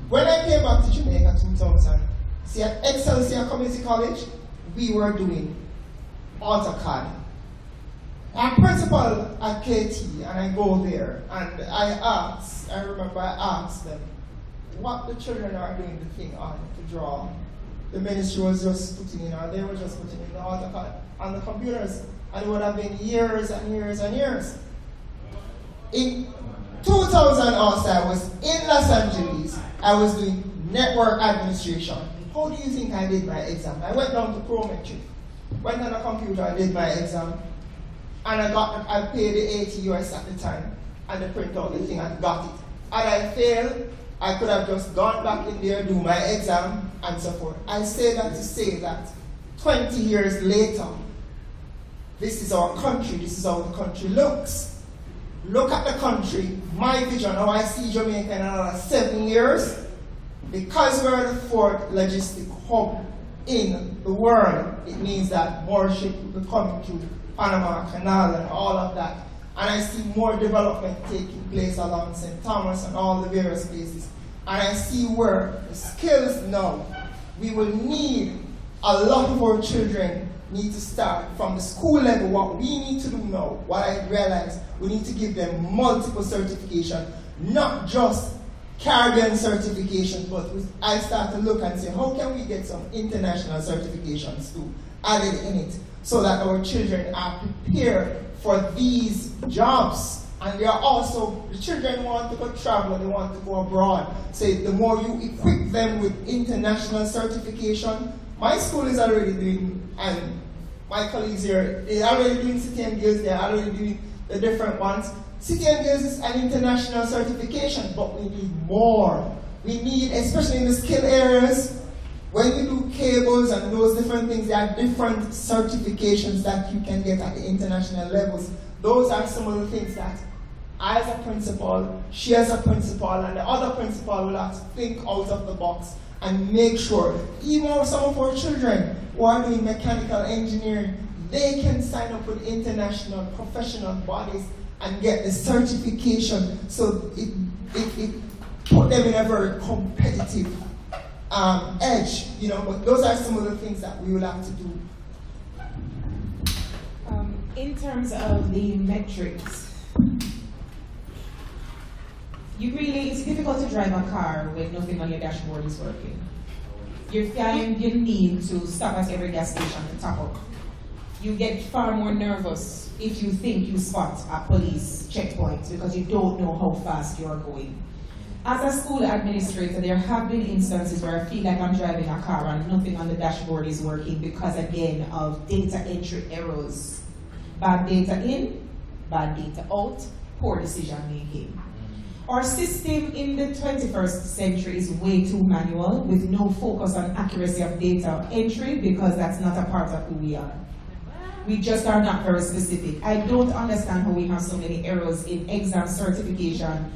[SPEAKER 6] when I came back to Jamaica 2000, see, at Excelsior Community College, we were doing AutoCAD. Our principal at KT, and I go there, and I remember I asked them what the children are doing the thing on to draw. The ministry was just putting in, or they were just putting in the AutoCAD on the computers, and it would have been years and years and years. In 2000 also, I was in Los Angeles. I was doing network administration. How do you think I did my exam? I went down to Prometry, went on a computer, I did my exam, and I paid the 80 US at the time, and they print out the thing and got it. Had I failed, I could have just gone back in there, do my exam, and so forth. I say that to say that 20 years later, this is our country, this is how the country looks. Look at the country, my vision, how I see Jamaica in another 7 years. Because we're the fourth logistic hub in the world, it means that more ships will be coming through Panama Canal and all of that. And I see more development taking place along St. Thomas and all the various places. And I see where the skills now, we will need, a lot of our children need to start from the school level. What we need to do now, what I realize, we need to give them multiple certification, not just Caribbean certification, but I start to look and say, how can we get some international certifications too added in it, so that our children are prepared for these jobs. And they are also, the children want to go travel, they want to go abroad. So the more you equip them with international certification, my school is already doing, and my colleagues here, they're already doing City and Guilds, they're already doing the different ones. City and Guilds is an international certification, but we need more. We need, especially in the skill areas, when you do cables and those different things, there are different certifications that you can get at the international levels. Those are some of the things that I as a principal, she as a principal, and the other principal will have to think out of the box and make sure, even some of our children who are doing mechanical engineering, they can sign up with international professional bodies and get the certification, so it put them in a very competitive edge, you know. But those are some of the things that we will have to do.
[SPEAKER 5] In terms of the metrics, it's difficult to drive a car when nothing on your dashboard is working. You find you need to stop at every gas station to top up. You get far more nervous if you think you spot a police checkpoint because you don't know how fast you're going. As a school administrator, there have been instances where I feel like I'm driving a car and nothing on the dashboard is working because, again, of data entry errors. Bad data in, bad data out, poor decision making. Our system in the 21st century is way too manual with no focus on accuracy of data entry because that's not a part of who we are. We just are not very specific. I don't understand how we have so many errors in exam certification.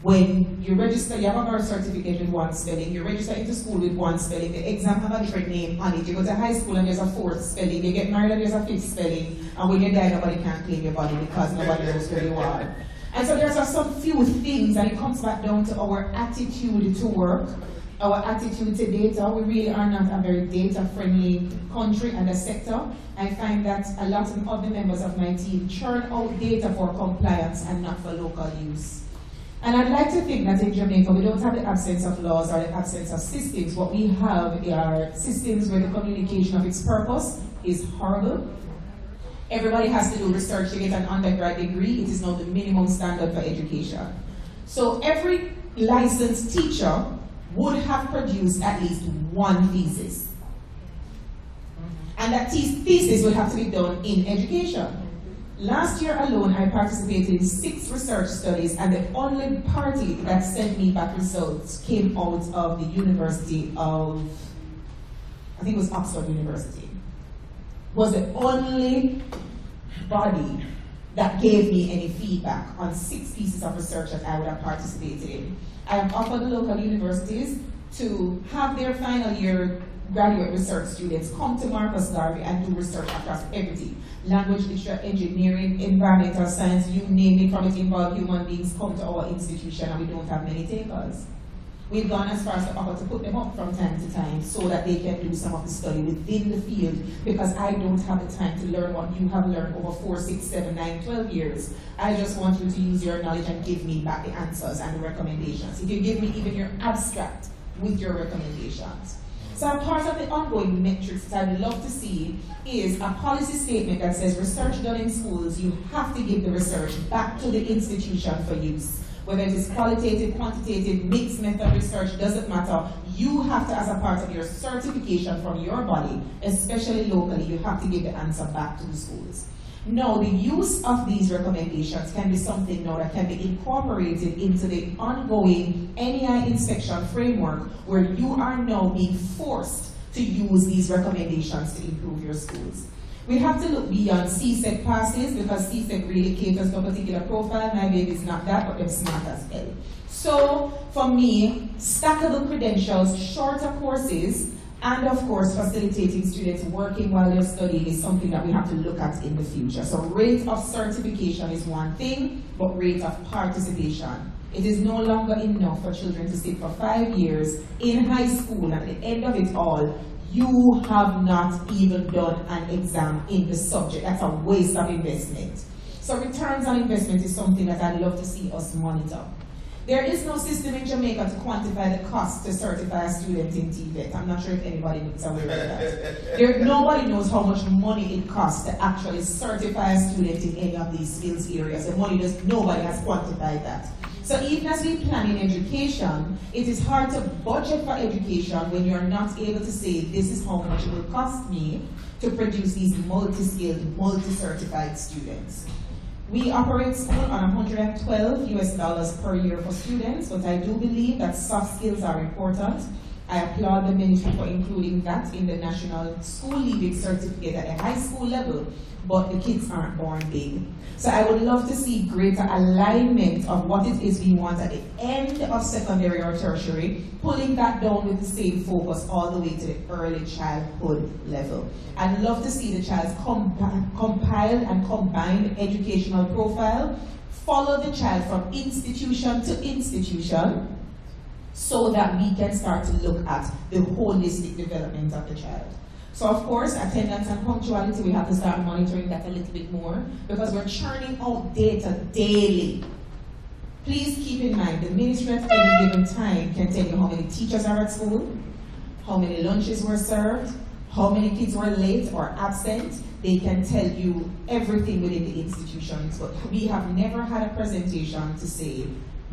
[SPEAKER 5] When you register, you have a birth certificate with one spelling, you register into school with one spelling, the exam have a different name on it. You go to high school and there's a fourth spelling, you get married and there's a fifth spelling, and when you die nobody can claim your body because nobody knows where you are. And so there's some few things, and it comes back down to our attitude to work, our attitude to data. We really are not a very data-friendly country and a sector. I find that a lot of the members of my team churn out data for compliance and not for local use. And I'd like to think that in Jamaica, we don't have the absence of laws or the absence of systems. What we have are systems where the communication of its purpose is horrible, Everybody has to do research to get an undergrad degree. It is now the minimum standard for education. So every licensed teacher would have produced at least one thesis. And that thesis would have to be done in education. Last year alone, I participated in 6 research studies, and the only party that sent me back results came out of the University of, I think it was Oxford University, was the only body that gave me any feedback on 6 pieces of research that I would have participated in. I have offered the local universities to have their final year graduate research students come to Marcus Garvey and do research across everything. Language, literature, engineering, environmental science, you name it, from it involved human beings, come to our institution, and we don't have many takers. We've gone as far as to offer to put them up from time to time so that they can do some of the study within the field, because I don't have the time to learn what you have learned over 4, 6, 7, 9, 12 years. I just want you to use your knowledge and give me back the answers and the recommendations. You can give me even your abstract with your recommendations. So a part of the ongoing metrics that I'd love to see is a policy statement that says research done in schools, you have to give the research back to the institution for use. Whether it is qualitative, quantitative, mixed method research, doesn't matter. You have to, as a part of your certification from your body, especially locally, you have to give the answer back to the schools. Now, the use of these recommendations can be something now that can be incorporated into the ongoing NEI inspection framework, where you are now being forced to use these recommendations to improve your schools. We have to look beyond CSEC passes, because CSEC really caters to a particular profile. My baby is not that, but they're smart as hell. So, for me, stackable credentials, shorter courses, and of course, facilitating students working while they're studying is something that we have to look at in the future. So rate of certification is one thing, but rate of participation. It is no longer enough for children to sit for 5 years in high school, and at the end of it all, you have not even done an exam in the subject. That's a waste of investment. So returns on investment is something that I'd love to see us monitor. There is no system in Jamaica to quantify the cost to certify a student in TVET. I'm not sure if anybody is aware of that. Nobody knows how much money it costs to actually certify a student in any of these skills areas. Nobody has quantified that. So even as we plan in education, it is hard to budget for education when you're not able to say, this is how much it will cost me to produce these multi-skilled, multi-certified students. We operate school on $112 per year for students, but I do believe that soft skills are important. I applaud the ministry for including that in the National School Leaving Certificate at a high school level, but the kids aren't born big. So I would love to see greater alignment of what it is we want at the end of secondary or tertiary, pulling that down with the same focus all the way to the early childhood level. I'd love to see the child's compiled and combined educational profile, follow the child from institution to institution, so that we can start to look at the holistic development of the child. So of course, attendance and punctuality, we have to start monitoring that a little bit more, because we're churning out data daily. Please keep in mind, the ministry at any given time can tell you how many teachers are at school, how many lunches were served, how many kids were late or absent. They can tell you everything within the institutions, but we have never had a presentation to say,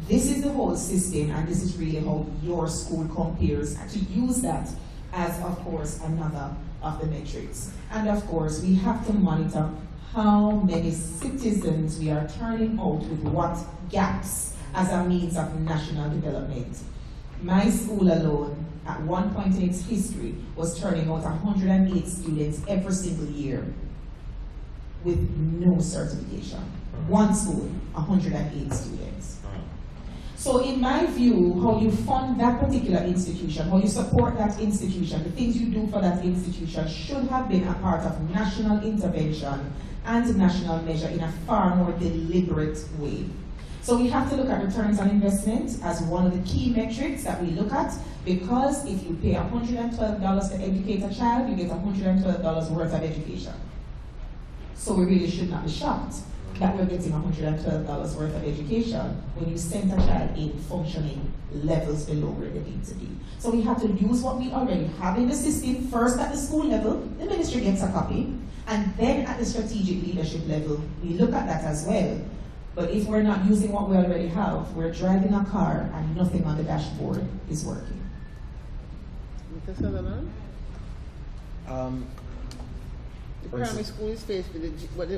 [SPEAKER 5] this is the whole system and this is really how your school compares, and to use that as, of course, another of the metrics. And of course, we have to monitor how many citizens we are turning out with what gaps as a means of national development. My school alone, at one point in its history, was turning out 108 students every single year with no certification. One school, 108 students. So in my view, how you fund that particular institution, how you support that institution, the things you do for that institution should have been a part of national intervention and national measure in a far more deliberate way. So we have to look at returns on investment as one of the key metrics that we look at, because if you pay $112 to educate a child, you get $112 worth of education. So we really should not be shocked that we're getting $112 worth of education when you send a child in functioning levels below where they need to be. So we have to use what we already have in the system, first at the school level, the ministry gets a copy, and then at the strategic leadership level, we look at that as well. But if we're not using what we already have, we're driving a car and nothing on the dashboard is working.
[SPEAKER 3] Mr. Sutherland? The primary school is faced with what is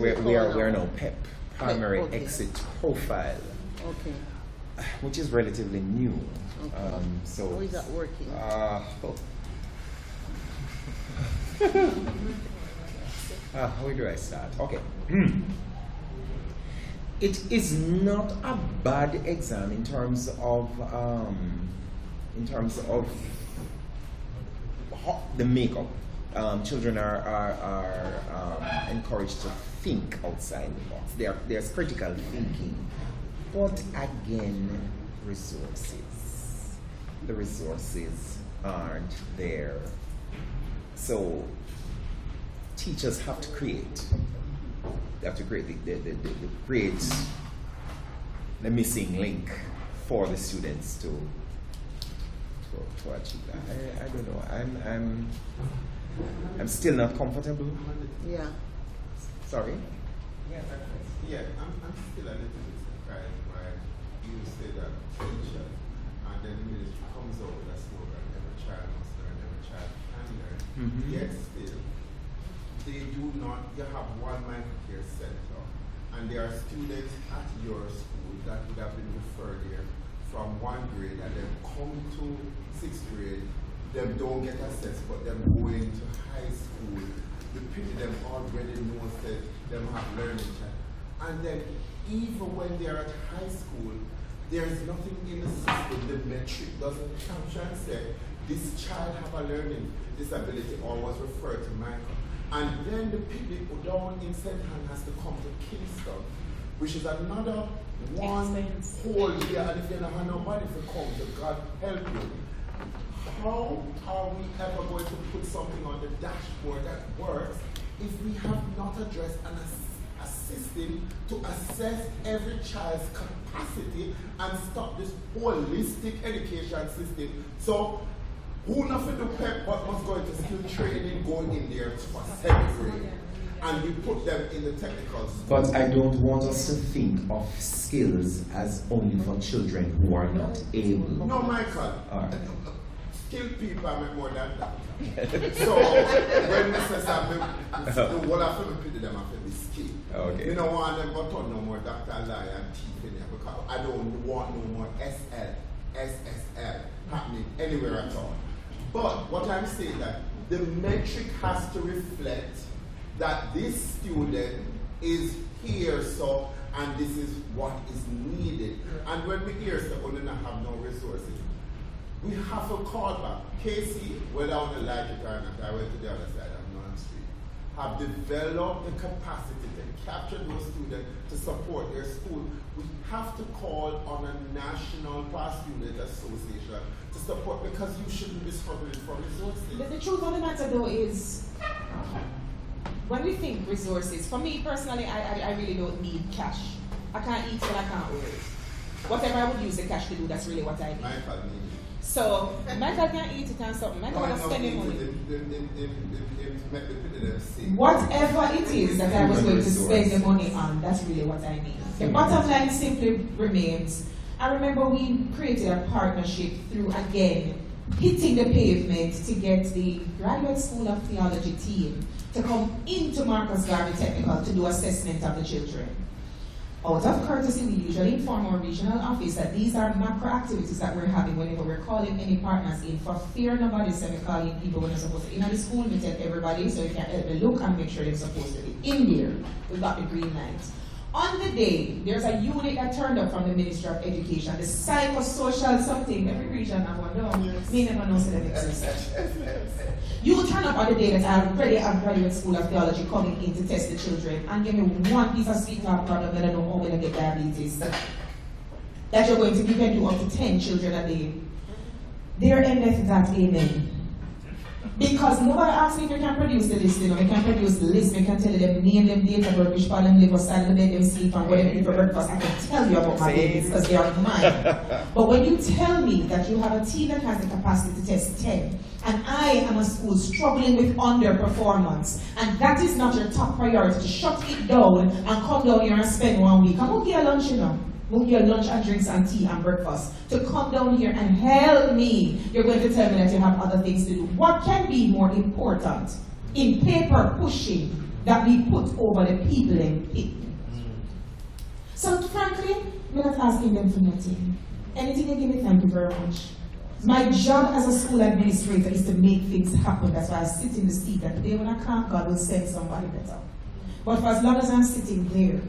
[SPEAKER 3] it
[SPEAKER 4] we are
[SPEAKER 3] called
[SPEAKER 4] now PEP, primary
[SPEAKER 3] okay.
[SPEAKER 4] exit profile,
[SPEAKER 3] Okay.
[SPEAKER 4] which is relatively new.
[SPEAKER 3] Okay.
[SPEAKER 4] So
[SPEAKER 3] How is that working?
[SPEAKER 4] Where do I start? Okay. It is not a bad exam in terms of the makeup. Children are encouraged to think outside the box. There's critical thinking, but again, resources. The resources aren't there, so teachers have to create. They have to create create the missing link for the students to achieve that. I don't know. I'm still not comfortable.
[SPEAKER 3] Yeah.
[SPEAKER 4] Sorry.
[SPEAKER 9] Yeah, I'm still a little bit surprised why you say that teacher, and then the ministry comes out with a slogan: every child must learn, every child can learn.
[SPEAKER 4] Mm-hmm.
[SPEAKER 9] Yet still, they do not. You have one microcare center, and there are students at your school that would have been referred here from 1st grade, and then come to 6th grade. Them don't get assessed, but them going to high school. The people them already know that them have learning challenge. And then even when they're at high school, there is nothing in the system. The metric doesn't capture and say this child have a learning disability or was referred to Michael. And then the people down in St. Anne has to come to Kingston, which is another one whole year. And if you don't have nobody to come, to God help you. How are we ever going to put something on the dashboard that works if we have not addressed a system to assess every child's capacity and stop this holistic education system? So, who nothing to PEP but must go into skill training, going in there for 7th grade, and we put them in the technical school.
[SPEAKER 4] But I don't want us to think of skills as only for children who are not able.
[SPEAKER 9] No, Michael.
[SPEAKER 4] Right.
[SPEAKER 9] Skilled people are more than that. So when we say something, the whole of them people them have to be skilled.
[SPEAKER 4] Okay.
[SPEAKER 9] You don't want them to no more Dr. Lai and teeth in there because I don't want no more SSL happening anywhere at all. But what I'm saying that the metric has to reflect that this student is here, so and this is what is needed. And when we hear so we don't have no resources, we have to call back. Casey, whether I want to like it or not, I went to the other side of North Street, have developed the capacity to capture those students to support their school. We have to call on a national past student association to support because you shouldn't be struggling for resources.
[SPEAKER 5] The truth of the matter though is, when we think resources, for me personally, I really don't need cash. I can't eat what I can't wear. Whatever I would use the cash to do, that's really what I need.
[SPEAKER 9] Michael needs it.
[SPEAKER 5] So, Michael can't eat it and something. Michael was spending money. Whatever it is that I was going to spend the money on, that's really what I need. The bottom line simply remains, I remember we created a partnership through, again, hitting the pavement to get the Graduate School of Theology team to come into Marcus Garvey Technical to do assessment of the children. Out of courtesy, we usually inform our regional office that these are macro activities that we're having whenever we're calling any partners in. For fear nobody say we're calling people when they're supposed to. In the school, we tell everybody so you can help me look and make sure they're supposed to be in there. We've got the green light. On the day, there's a unit that turned up from the Ministry of Education, the psychosocial something. Every region have one, no? Me never know so that exists. You turn up on the day that I already have Graduate School of Theology coming in to test the children and give me one piece of sweet talk product that I know how I'm going to get diabetes. That you're going to give to up to 10 children a day. There endeth that amen. Because nobody asked me if you can produce the list, you know, I can produce the list, I can tell you them name, them date of birth, which part them live, what side of the bed them sleep, and what they eat for breakfast. I can tell you about my babies because they are mine. But when you tell me that you have a team that has the capacity to test 10, and I am a school struggling with underperformance, and that is not your top priority, to shut it down and come down here and spend 1 week. I'm okay at lunch, you know. Move your lunch and drinks and tea and breakfast to come down here and help me. You're going to tell me that you have other things to do. What can be more important in paper pushing that we put over the people in pit? So frankly, we're not asking them for nothing. Anything you give me, thank you very much. My job as a school administrator is to make things happen. That's why I sit in the seat, that today when I can't, God will send somebody better. But for as long as I'm sitting there,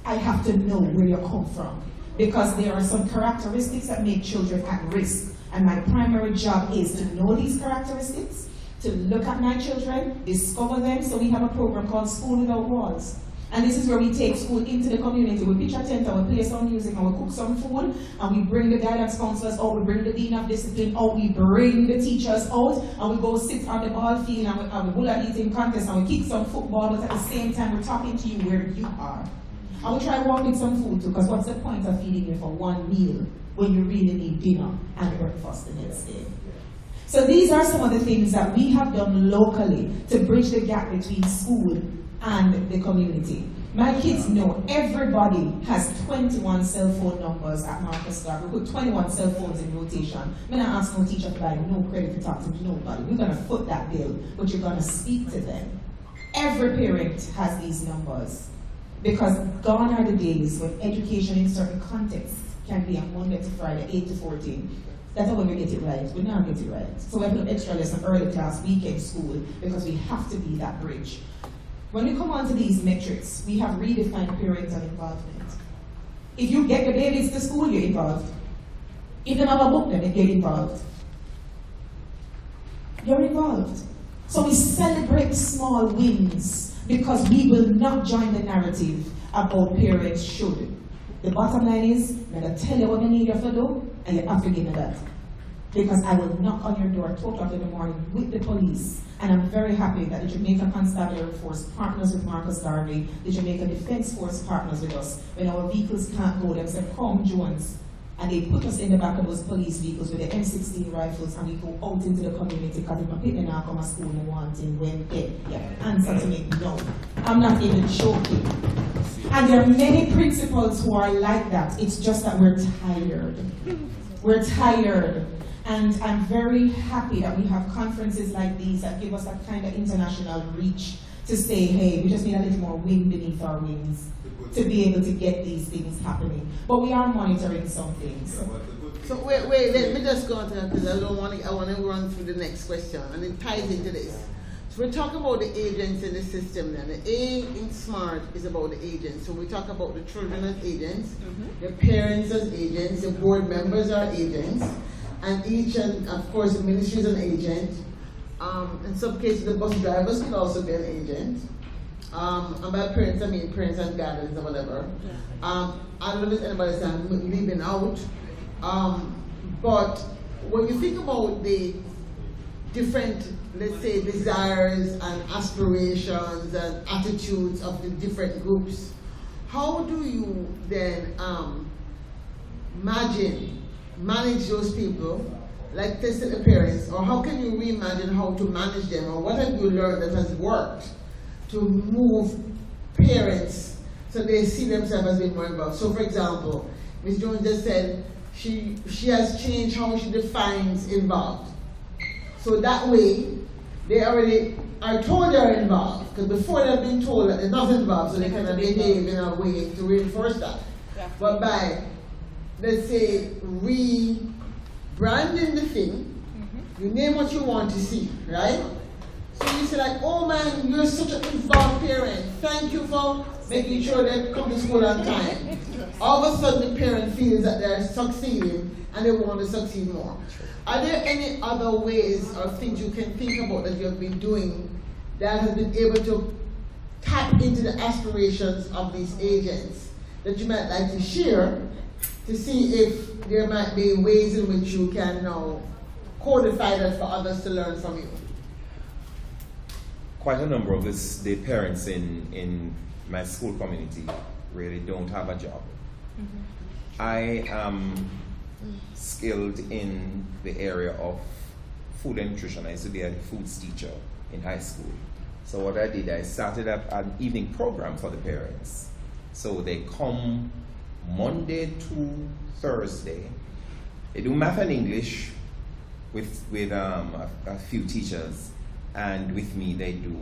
[SPEAKER 5] I have to know where you come from, because there are some characteristics that make children at risk, and my primary job is to know these characteristics, to look at my children, discover them. So we have a program called School Without Walls, and this is where we take school into the community. We pitch a tent, and we play some music, and we cook some food, and we bring the guidance counselors out, we bring the dean of discipline out, we bring the teachers out, and we go sit on the ball field, and we bullet eating contest, and we kick some football, but at the same time we're talking to you where you are. I will try walking some food too, because what's the point of feeding you for one meal when you really need dinner and breakfast the next day? So these are some of the things that we have done locally to bridge the gap between school and the community. My kids know everybody has 21 cell phone numbers at Marcus Garvey. We put 21 cell phones in rotation. I'm not asking no teacher to buy no credit to talk to nobody. We're going to foot that bill, but you're going to speak to them. Every parent has these numbers. Because gone are the days when education in certain contexts can be on Monday to Friday, 8 to 14. That's how we get it right. We now get it right. So we have to do extra lesson, early class, weekend school, because we have to be that bridge. When we come on to these metrics, we have redefined parental involvement. If you get the babies to school, you're involved. If they have a book, then they get involved. You're involved. So we celebrate small wins, because we will not join the narrative about parents should. The bottom line is, I'm going to tell you what you need to do, and you have to give me that. Because I will knock on your door at 2 o'clock in the morning with the police. And I'm very happy that the Jamaica Constabulary Force partners with Marcus Garvey, the Jamaica Defense Force partners with us. When our vehicles can't go, they say, come, Jones. And they put us in the back of those police vehicles with the M16 rifles, and we go out into the community, because if my people now come to school and wanting when they answer to me, no. I'm not even joking. And there are many principals who are like that. It's just that we're tired. We're tired. And I'm very happy that we have conferences like these that give us that kind of international reach to say, hey, we just need a little more wind beneath our wings to be able to get these things happening. But we are monitoring some things.
[SPEAKER 3] So wait, let me just go on to that, because I want to run through the next question, and it ties into this. So we're talking about the agents in the system then. The A in SMART is about the agents. So we talk about the children as agents, the parents as agents, the board members are agents, and and of course the ministry is an agent. In some cases the bus drivers can also be an agent. And by parents, I mean parents and guardians or whatever. I don't know if anybody's leaving out. But when you think about the different, let's say, desires and aspirations and attitudes of the different groups, how do you then manage those people, like testing the parents, or how can you reimagine how to manage them, or what have you learned that has worked to move parents so they see themselves as being more involved? So for example, Ms. Jones just said she has changed how she defines involved. So that way, they already are told they're involved, because before they've been told that they're not involved, so they kind of behave in a way to reinforce that. Yeah. But by, let's say, rebranding the thing, you name what you want to see, right? So you say like, oh man, you're such an involved parent. Thank you for making sure they come to school on time. All of a sudden the parent feels that they're succeeding and they want to succeed more. Are there any other ways or things you can think about that you have been doing that has been able to tap into the aspirations of these agents that you might like to share, to see if there might be ways in which you can now codify that for others to learn from you?
[SPEAKER 4] quite a number of the parents in my school community really don't have a job. I am skilled in the area of food and nutrition. I used to be a foods teacher in high school. So what I did, I started up an evening program for the parents. So they come Monday to Thursday. They do math and English with a few teachers, and with me they do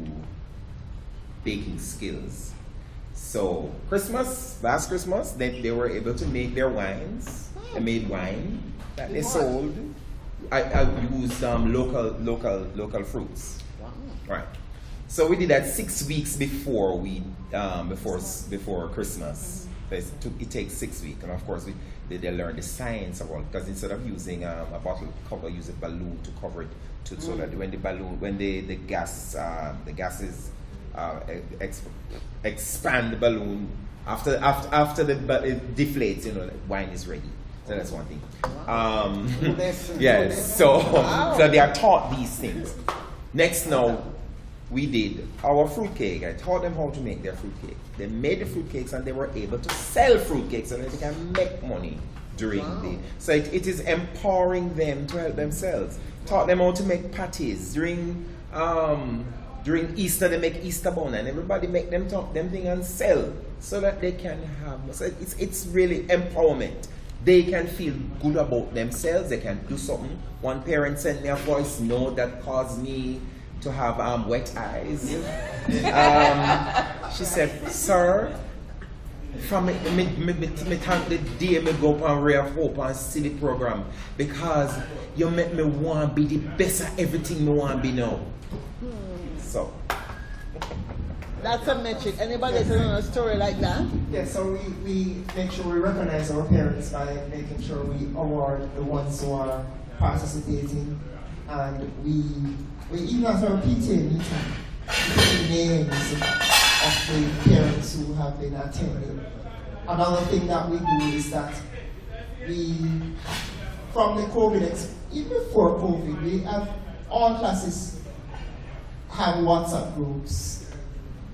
[SPEAKER 4] baking skills. So last Christmas, they were able to make their wines. They made wine that they sold. I used local fruits. Right. So we did that 6 weeks before before Christmas. It takes 6 weeks, and of course they learn the science of it, because instead of using a bottle cover, use a balloon to cover it, so that when the gases expand the balloon after it deflates, the wine is ready. So that's one thing. Yes. So they are taught these things. Next, now we did our fruitcake. I taught them how to make their fruitcake. They made the fruitcakes and they were able to sell fruitcakes so that they can make money during the. So it is empowering them to help themselves. Taught them how to make patties during Easter. They make Easter bun and everybody make them thing and sell so that they can have. So it's really empowerment. They can feel good about themselves. They can do something. One parent sent me a voice note that caused me to have wet eyes. She said, "Sir, from me thank the day me go up and Ray of Hope and see the program, because you make me want to be the best at everything me want to be now." So
[SPEAKER 3] that's a metric. Anybody else know a story like that?
[SPEAKER 6] Yeah, so we make sure we recognize our parents by making sure we award the ones who are participating, and we even at our PTA meeting, we put the names of the parents who have been attending. Another thing that we do is that from the COVID, even before COVID, we have all classes have WhatsApp groups,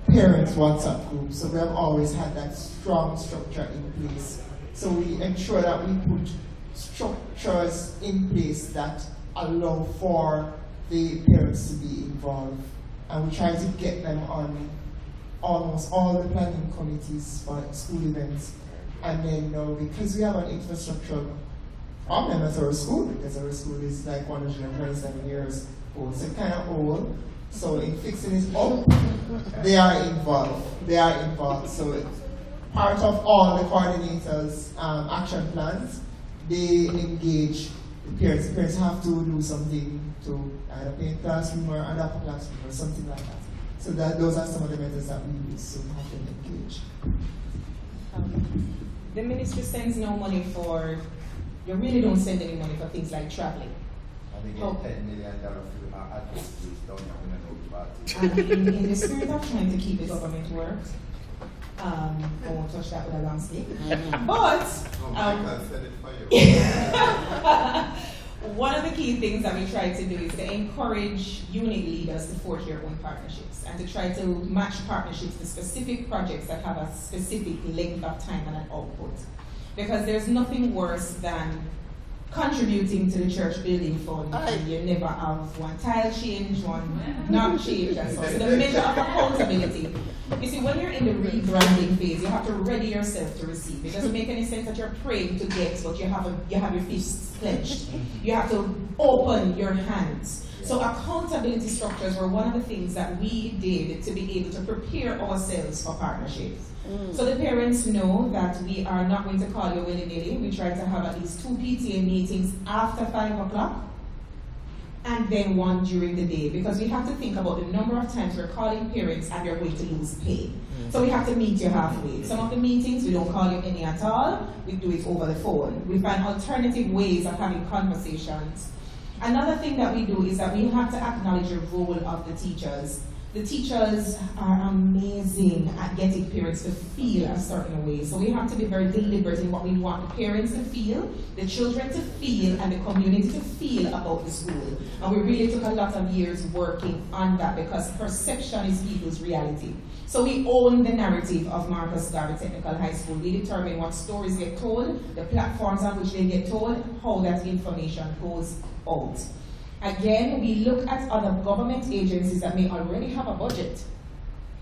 [SPEAKER 6] parents WhatsApp groups, so we have always had that strong structure in place. So we ensure that we put structures in place that allow for the parents to be involved, and we try to get them on almost all the planning committees for school events. And then because we have an infrastructure problem at our school, because our school is like 127 years old, so kind of old. So in fixing it up, they are involved. So part of all the coordinators' action plans, they engage the parents. The parents have to do something to either paint classroom or adapt a classroom or something like that. So those are some of the methods that we use to have them engage.
[SPEAKER 5] The ministry sends no money for, you really don't send any money for things like traveling.
[SPEAKER 9] And they get $10 million for advocacy.
[SPEAKER 5] In the spirit of trying to keep the government work, I won't touch that with a long stick. But one of the key things that we try to do is to encourage unit leaders to forge their own partnerships and to try to match partnerships to specific projects that have a specific length of time and an output. Because there's nothing worse than contributing to the church building fund and you never have one tile change, one knob change, and so. So the measure of accountability. You see, when you're in the rebranding phase, you have to ready yourself to receive. It doesn't make any sense that you're praying to get, but you have your fists clenched. You have to open your hands. So accountability structures were one of the things that we did to be able to prepare ourselves for partnerships. So the parents know that we are not going to call you willy-nilly. We try to have at least 2 PTA meetings after 5 o'clock and then one during the day, because we have to think about the number of times we're calling parents and they're going to lose pay. So we have to meet you halfway. Some of the meetings, we don't call you any at all. We do it over the phone. We find alternative ways of having conversations. Another thing that we do is that we have to acknowledge the role of the teachers. The teachers are amazing at getting parents to feel a certain way. So we have to be very deliberate in what we want the parents to feel, the children to feel, and the community to feel about the school. And we really took a lot of years working on that because perception is people's reality. So we own the narrative of Marcus Garvey Technical High School. We determine what stories get told, the platforms on which they get told, how that information goes out. Again, we look at other government agencies that may already have a budget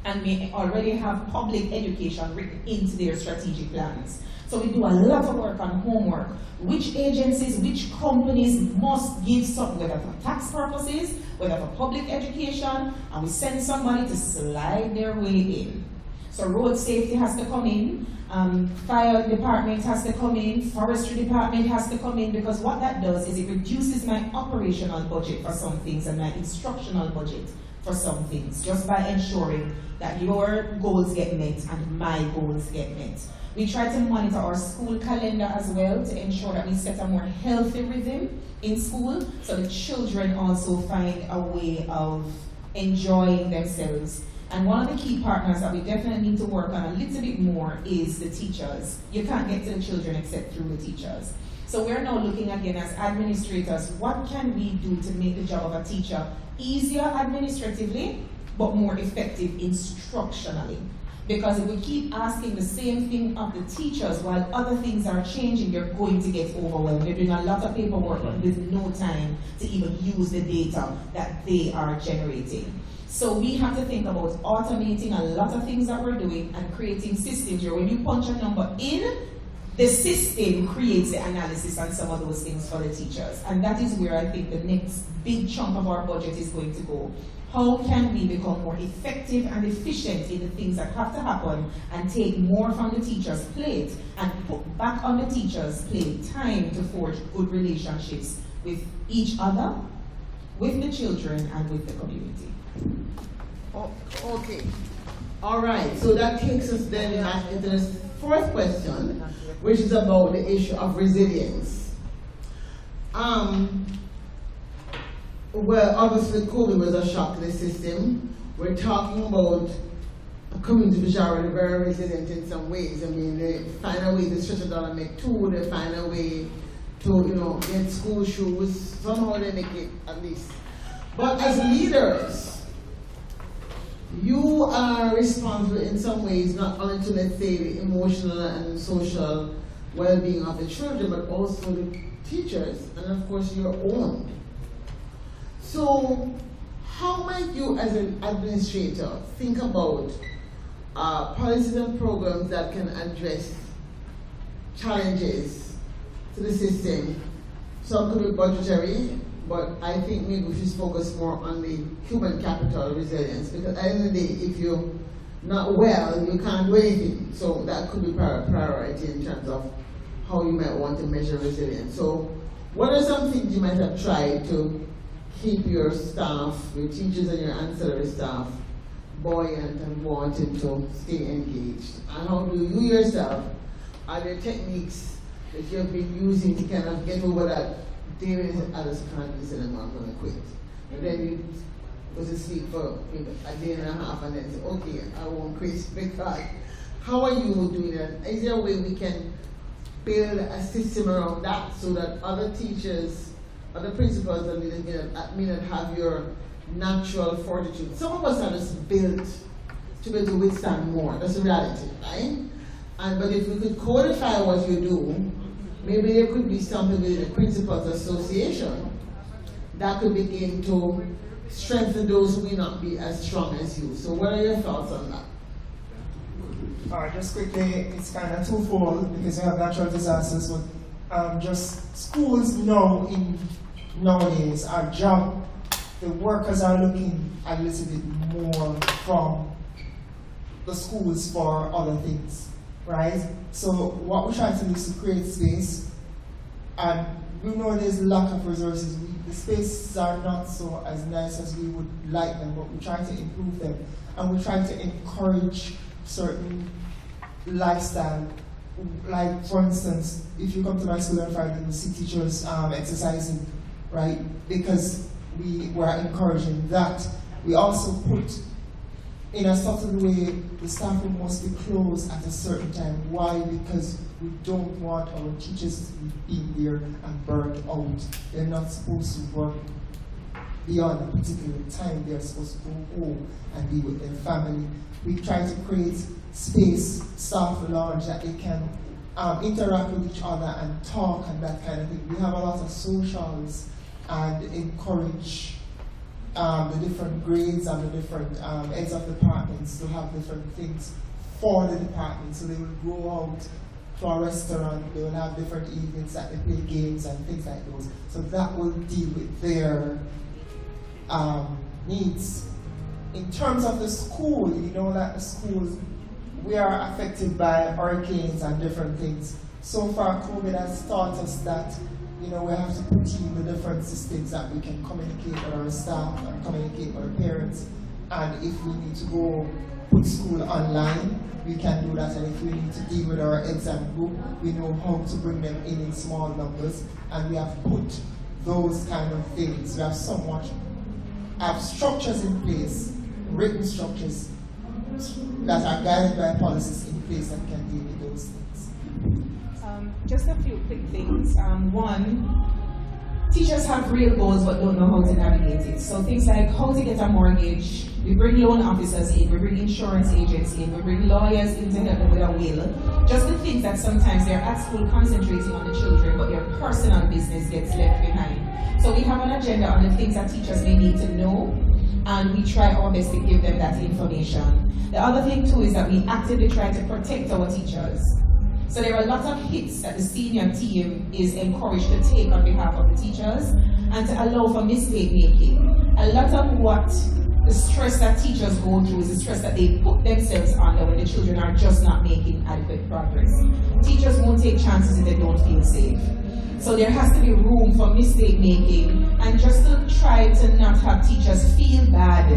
[SPEAKER 5] and may already have public education written into their strategic plans. So we do a lot of work on homework. Which agencies, which companies must give something, whether for tax purposes, whether for public education, and we send somebody to slide their way in. So road safety has to come in, fire department has to come in, forestry department has to come in, because what that does is it reduces my operational budget for some things and my instructional budget for some things, just by ensuring that your goals get met and my goals get met. We try to monitor our school calendar as well to ensure that we set a more healthy rhythm in school so the children also find a way of enjoying themselves. And one of the key partners that we definitely need to work on a little bit more is the teachers. You can't get to the children except through the teachers. So we're now looking again as administrators, what can we do to make the job of a teacher easier administratively, but more effective instructionally? Because if we keep asking the same thing of the teachers while other things are changing, you're going to get overwhelmed. They're doing a lot of paperwork with no time to even use the data that they are generating. So we have to think about automating a lot of things that we're doing and creating systems where when you punch a number in, the system creates the analysis on some of those things for the teachers. And that is where I think the next big chunk of our budget is going to go. How can we become more effective and efficient in the things that have to happen and take more from the teacher's plate and put back on the teacher's plate time to forge good relationships with each other, with the children, and with the community.
[SPEAKER 3] Oh, okay. All right, so that takes us then back into the fourth question, which is about the issue of resilience. Well, obviously COVID was a shock to the system. We're talking about a community which are already very resilient in some ways. I mean, they find a way to stretch it out and make two, they find a way to, get school shoes. Somehow they make it at least. But as leaders, you are responsible in some ways, not only to, let's say, the emotional and social well-being of the children, but also the teachers, and of course your own. So, how might you as an administrator think about policies and programs that can address challenges to the system? Some could be budgetary, but I think maybe we should focus more on the human capital resilience, because at the end of the day, if you're not well, you can't do anything. So that could be priority in terms of how you might want to measure resilience. So what are some things you might have tried to keep your staff, your teachers and your ancillary staff, buoyant and wanting to stay engaged? And how do you yourself, are there techniques that you have been using to kind of get over that David others can't listen and I'm going to quit? And then you go to sleep for a day and a half and then say, okay, I won't quit, because how are you doing that? Is there a way we can build a system around that so that other teachers, other principals and leaders may not have your natural fortitude? Some of us are just built to be able to withstand more. That's the reality, right? But if we could codify what you do, maybe there could be something with the Principals Association that could begin to strengthen those who may not be as strong as you. So what are your thoughts on that?
[SPEAKER 6] Just quickly, it's kind of twofold because we have natural disasters, but just schools nowadays, our job, the workers are looking a little bit more from the schools for other things, right? So what we're trying to do is to create space, and we know there's lack of resources. The spaces are not so as nice as we would like them, but we're trying to improve them, and we're trying to encourage certain lifestyle. Like, for instance, if you come to my school on Friday, you see teachers exercising, right? Because we were encouraging that. We also put
[SPEAKER 3] in a subtle way, the staff room must be closed at a certain time. Why? Because we don't want our teachers to be in there and burned out. They're not supposed to work beyond a particular time. They're supposed to go home and be with their family. We try to create space, staff lounge, that they can interact with each other and talk and that kind of thing. We have a lot of socials and encourage the different grades and the different heads of departments to have different things for the department. So they will go out to a restaurant, they will have different evenings that they play games and things like those. So that will deal with their needs. In terms of the school, you know that the schools, we are affected by hurricanes and different things. So far, COVID has taught us that, you know, we have to put in the different systems that we can communicate with our staff and communicate with our parents. And if we need to go put school online, we can do that. And if we need to deal with our exam group, we know how to bring them in small numbers. And we have put those kind of things. We have have structures in place, written structures that are guided by policies in place that can deal with those things.
[SPEAKER 5] Just a few quick things. One, teachers have real goals but don't know how to navigate it. So things like how to get a mortgage, we bring loan officers in, we bring insurance agents in, we bring lawyers in to help them with a will. Just the things that sometimes they're at school concentrating on the children, but their personal business gets left behind. So we have an agenda on the things that teachers may need to know, and we try our best to give them that information. The other thing too is that we actively try to protect our teachers. So there are a lot of hits that the senior team is encouraged to take on behalf of the teachers and to allow for mistake making. A lot of what the stress that teachers go through is the stress that they put themselves under when the children are just not making adequate progress. Teachers won't take chances if they don't feel safe. So there has to be room for mistake making and just to try to not have teachers feel bad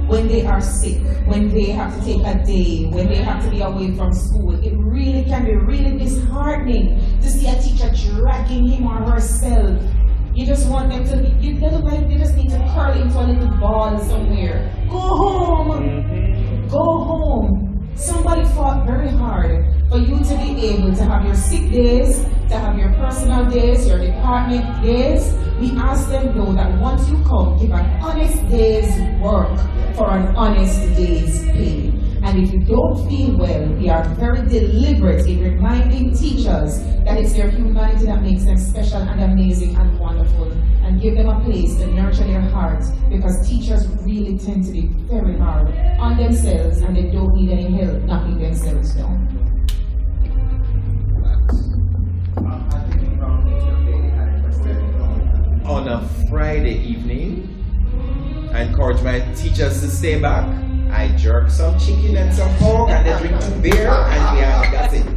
[SPEAKER 5] when they are sick, when they have to take a day, when they have to be away from school. It really can be really disheartening to see a teacher dragging him or herself. You just want them to, they just need to curl into a little ball somewhere. Go home! Go home! Somebody fought very hard for you to be able to have your sick days, to have your personal days, your department days. We ask them though that once you come, give an honest day's work for an honest day's pay. And if you don't feel well, we are very deliberate in reminding teachers that it's their humanity that makes them special and amazing and wonderful, and give them a place to nurture their hearts, because teachers really tend to be very hard on themselves and they don't need any help knocking themselves down.
[SPEAKER 4] On a Friday evening, I encourage my teachers to stay back. I jerk some chicken and some pork and they drink 2 beer and that's it.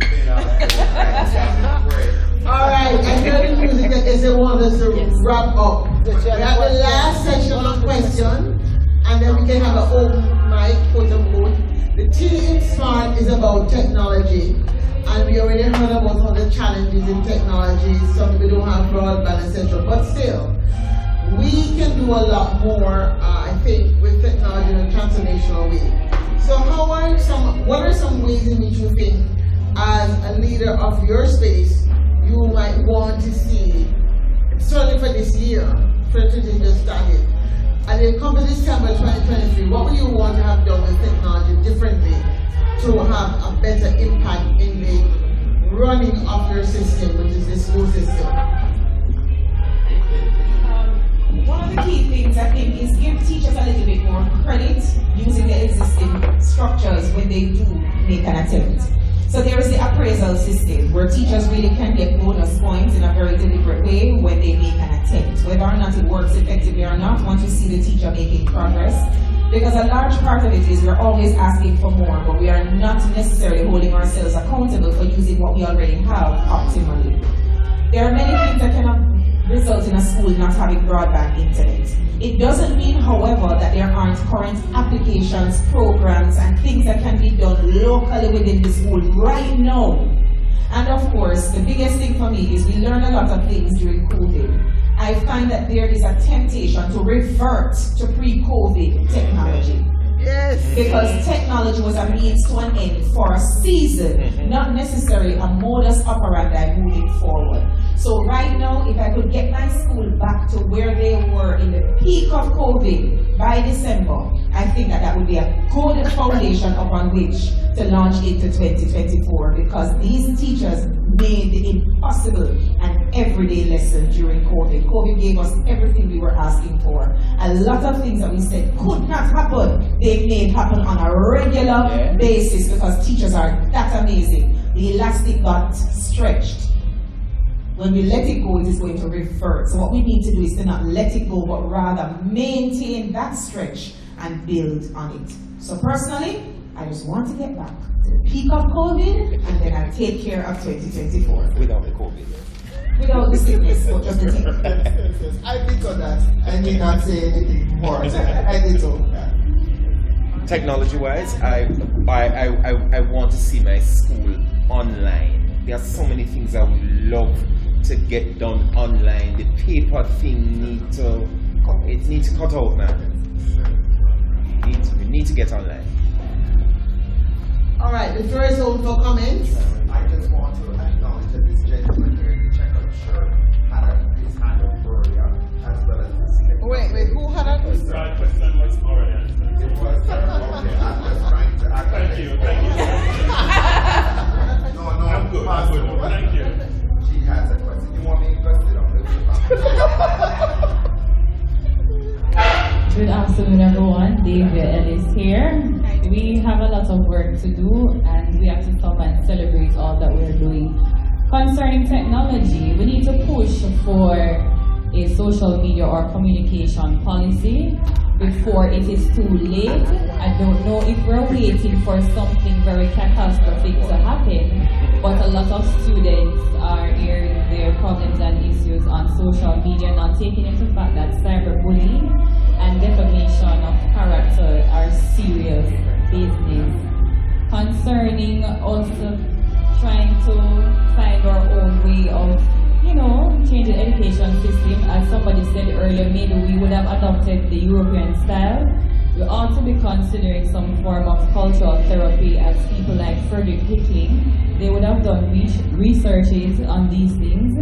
[SPEAKER 3] Alright, I heard the music as they want us to wrap up. We have the last section of questions and then we can have an open mic, quote unquote. The team SMART is about technology. And we already heard about all the challenges in technology. Some people don't have broadband, etc. But still, we can do a lot more, I think, with technology in a transformational way. So what are some ways in which you think, as a leader of your space, you might want to see, certainly for this year, 2020 just started, and then come to December 2023, what would you want to have done with technology differently to have a better impact in the running of your system, which is the school system?
[SPEAKER 5] One of the key things I think is give teachers a little bit more credit using the existing structures when they do make an attempt. So there is the appraisal system where teachers really can get bonus points in a very deliberate way when they make an attempt. Whether or not it works effectively or not, once you see the teacher making progress. Because a large part of it is we're always asking for more, but we are not necessarily holding ourselves accountable for using what we already have optimally. There are many things that cannot result in a school not having broadband internet. It doesn't mean, however, that there aren't current applications, programs, and things that can be done locally within the school right now. And of course, the biggest thing for me is we learned a lot of things during COVID. I find that there is a temptation to revert to pre-COVID technology.
[SPEAKER 3] Yes.
[SPEAKER 5] Because technology was a means to an end for a season, not necessarily a modus operandi moving forward. So right now, if I could get my school back to where they were in the peak of COVID by December, I think that would be a good foundation upon which to launch into 2024, because these teachers made the impossible an everyday lesson during COVID. COVID gave us everything we were asking for. A lot of things that we said could not happen, they made happen on a regular basis because teachers are that amazing. The elastic got stretched. When we let it go, it is going to revert. So what we need to do is to not let it go, but rather maintain that stretch and build on it. So personally, I just want to get back to the peak of COVID, and then I'll take care of 2024.
[SPEAKER 4] Without the COVID.
[SPEAKER 5] Without the sickness, but just the thing.
[SPEAKER 3] I think on that. I may not say anything more. I did so.
[SPEAKER 4] Technology-wise, I want to see my school online. There are so many things I would love to get done online. The paper thing needs to cut out, man. We need to get online.
[SPEAKER 3] All right, the floor is open for comments.
[SPEAKER 9] I just want to acknowledge that this gentleman here in the checkered shirt had his hand up earlier, as well as this.
[SPEAKER 3] Wait, who had a question?
[SPEAKER 10] My question was already answered.
[SPEAKER 9] It was, okay, I'm just trying to
[SPEAKER 10] Thank you.
[SPEAKER 9] No,
[SPEAKER 10] I'm good. Thank you.
[SPEAKER 9] She has a question. You want me to sit up?
[SPEAKER 11] Good afternoon, everyone. David Ellis here. We have a lot of work to do, and we have to stop and celebrate all that we're doing. Concerning technology, we need to push for a social media or communication policy before it is too late. I don't know if we're waiting for something very catastrophic to happen, but a lot of students are hearing their problems and issues on social media, not taking into fact that cyberbullying and defamation of character are serious business. Concerning us trying to find our own way of, change the education system, as somebody said earlier, maybe we would have adopted the European style. We ought to be considering some form of cultural therapy, as people like Frederick Hickling, they would have done researches on these things,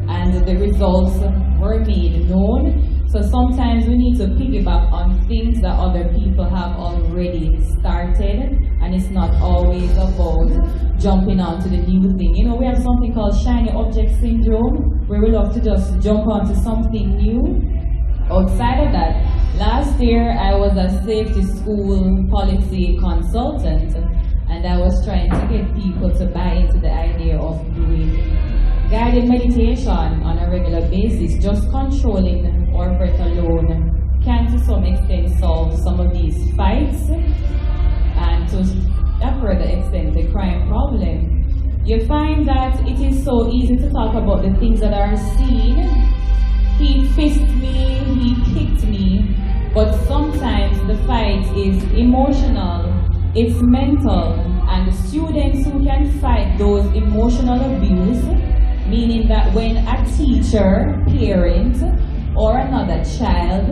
[SPEAKER 11] and the results were made known. So sometimes we need to piggyback on things that other people have already started, and it's not always about jumping onto the new thing. We have something called shiny object syndrome, where we love to just jump onto something new. Outside of that, last year I was a safety school policy consultant, and I was trying to get people to buy into the idea of doing guided meditation on a regular basis. Just controlling our breath alone can to some extent solve some of these fights, and to a further extent the crime problem. You find that it is so easy to talk about the things that are seen. He fisted me, he kicked me, but sometimes the fight is emotional, it's mental, and the students who can fight those emotional abuse, meaning that when a teacher, parent, or another child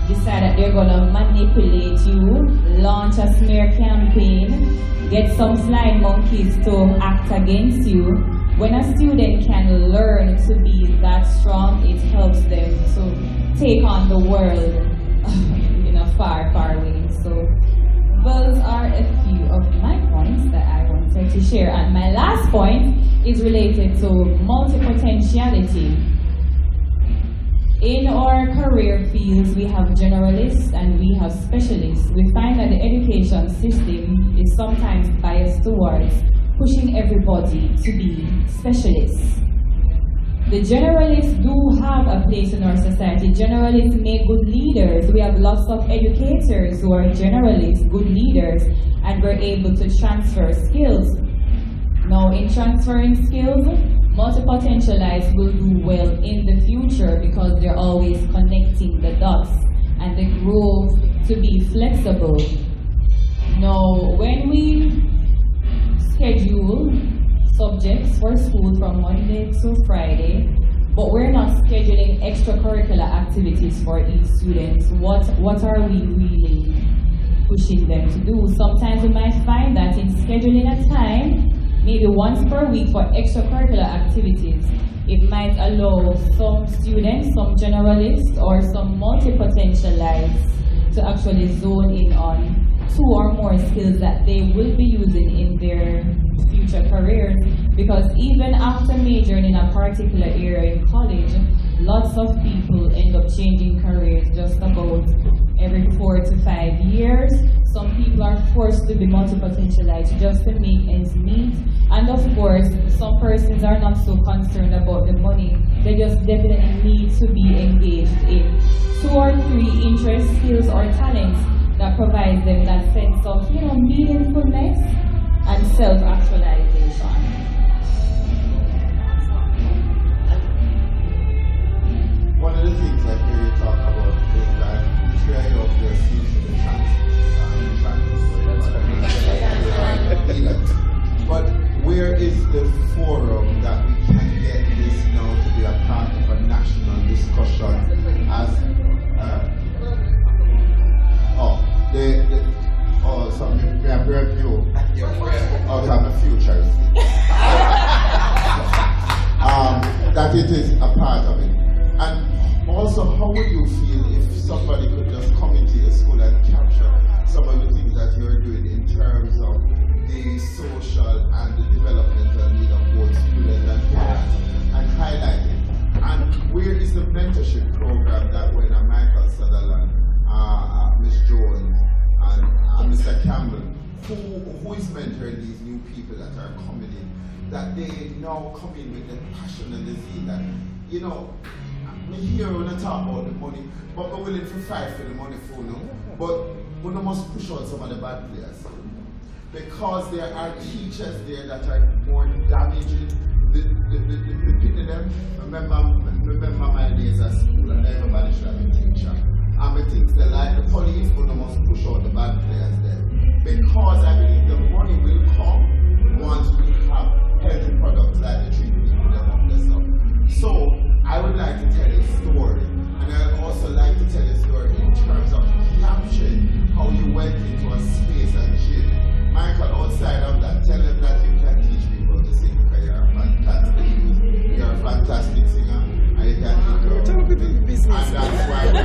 [SPEAKER 11] decide that they're gonna manipulate you, launch a smear campaign, get some slime monkeys to act against you, when a student can learn to be that strong, it helps them to take on the world in a far, far way. So those are a few of my points that I wanted to share. And my last point is related to multipotentiality. In our career fields, we have generalists and we have specialists. We find that the education system is sometimes biased towards pushing everybody to be specialists. The generalists do have a place in our society. Generalists make good leaders. We have lots of educators who are generalists, good leaders, and we're able to transfer skills. Now, in transferring skills, multi-potentialites will do well in the future because they're always connecting the dots, and they grow to be flexible. Now, when we schedule subjects for school from Monday to Friday, but we're not scheduling extracurricular activities for each student, what are we really pushing them to do. Sometimes we might find that in scheduling a time, maybe once per week for extracurricular activities, it might allow some students, some generalists, or some multi-potentialites to actually zone in on 2 or more skills that they will be using in their future careers. Because even after majoring in a particular area in college, lots of people end up changing careers just about every 4 to 5 years. Some people are forced to be multi-potentialites just to make ends meet. And of course, some persons are not so concerned about the money. They just definitely need to be engaged in 2 or 3 interests, skills, or talents that provide them that sense of, meaningfulness and self-actualization.
[SPEAKER 9] One of the things I hear you talk about is that you try out your seats for the chance. But where is the forum that we can get this now to be a part of a national discussion as we have heard you out of the Futurist. That it is a part of it. And also, how would you feel if somebody could just come into your school and capture some of the things that you're doing in terms of the social and the developmental need of both students and parents and highlight it? And where is the mentorship program that when Michael Sutherland, Ms. Jones, and Mr. Campbell, who is mentoring these new people that are coming in, that they now come in with the passion and the zeal that, we hear when I talk about the money, but we're willing to fight for the money for now. But we must push on some of the bad players. Because there are teachers there that are more damaging the them. Remember my days at school and everybody should have a teacher. And the things they like the police, but we must push out the bad players there. Because I believe the money will come once we have healthy products like the treatment people that have this up. So I would like to tell a story, and I'd also like to tell a story in terms of capturing how you went into a space and gym. Michael, outside of that, tell them that you can teach people to sing because you're a fantastic singer, and you can do your own thing. And that's why we're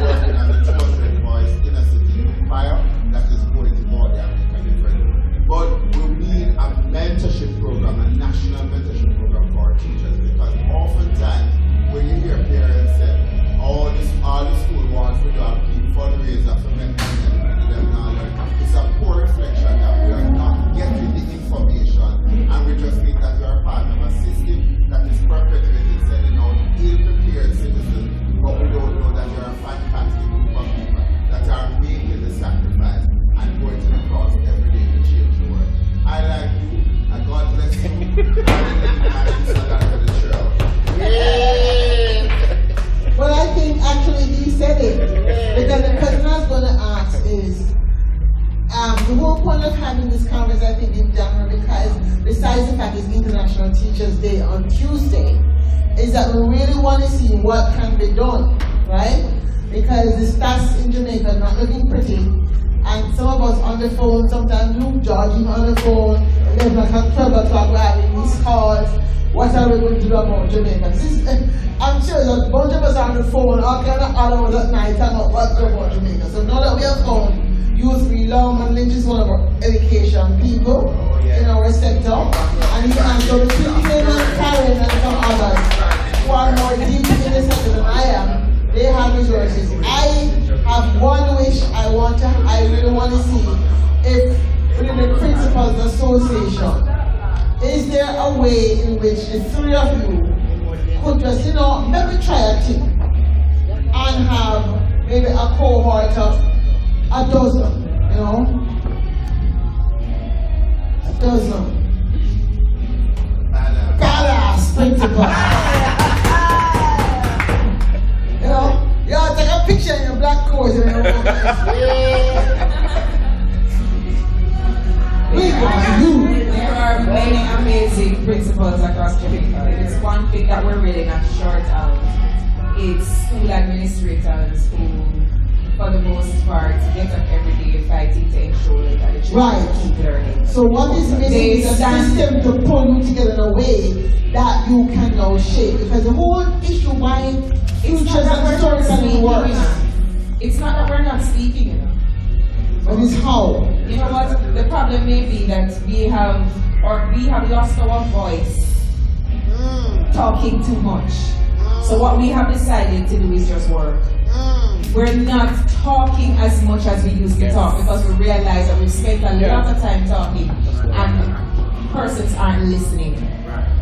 [SPEAKER 9] working on the children voice inner city empire that is going to go there and make a difference. But we need a mentorship program, a national mentorship program for our teachers, because oftentimes when you hear parents say, all the school wants to do a big fundraiser for them and them now learn, it's a poor reflection that we are not getting the information, and we just think that we are part of a system that is perpetuating sending out ill-prepared citizens, but we don't know that you're a fantastic group of people that are making the sacrifice and going to the cross every day to change the world. I like you, and God bless you, and
[SPEAKER 3] well, I think actually he said it. Because the question I was going to ask is, the whole point of having this conference, I think, in Denver, because besides the fact it's International Teachers Day on Tuesday, is that we really want to see what can be done, right? Because the stats in Jamaica are not looking pretty, and some of us on the phone, sometimes Luke jogging on the phone, 11 o'clock, 12 o'clock, we're having these calls. What are we going to do about Jamaica? I'm sure that a bunch of us on the phone, all kind of hours at night, talking about what's going on about Jamaica. So now that we have found Youth Relum, and Lynch is one of our education people in our sector, and he answered with Kim and Karen and some others who are more deep in the sector than I am. They have resources. I have one wish I really want to see if within the Principals Association, is there a way in which the 3 of you could just, maybe try a thing and have maybe a cohort of a dozen, a dozen badass principals. Take a picture in your black coat and
[SPEAKER 5] There are many amazing principals across Jamaica. It's one thing that we're really not short of. It's school administrators who for the most part, get up every day fighting to ensure that the children keep learning.
[SPEAKER 3] So what is missing is a system to pull you together in a way that you can now shape. Because the whole issue why futures and storytelling works.
[SPEAKER 5] It's not that we're not speaking, you know.
[SPEAKER 3] But it's how.
[SPEAKER 5] You know what? The problem may be that we have lost our voice talking too much. So what we have decided to do is just work. We're not talking as much as we used to talk because we realize that we've spent a lot of time talking and persons aren't listening.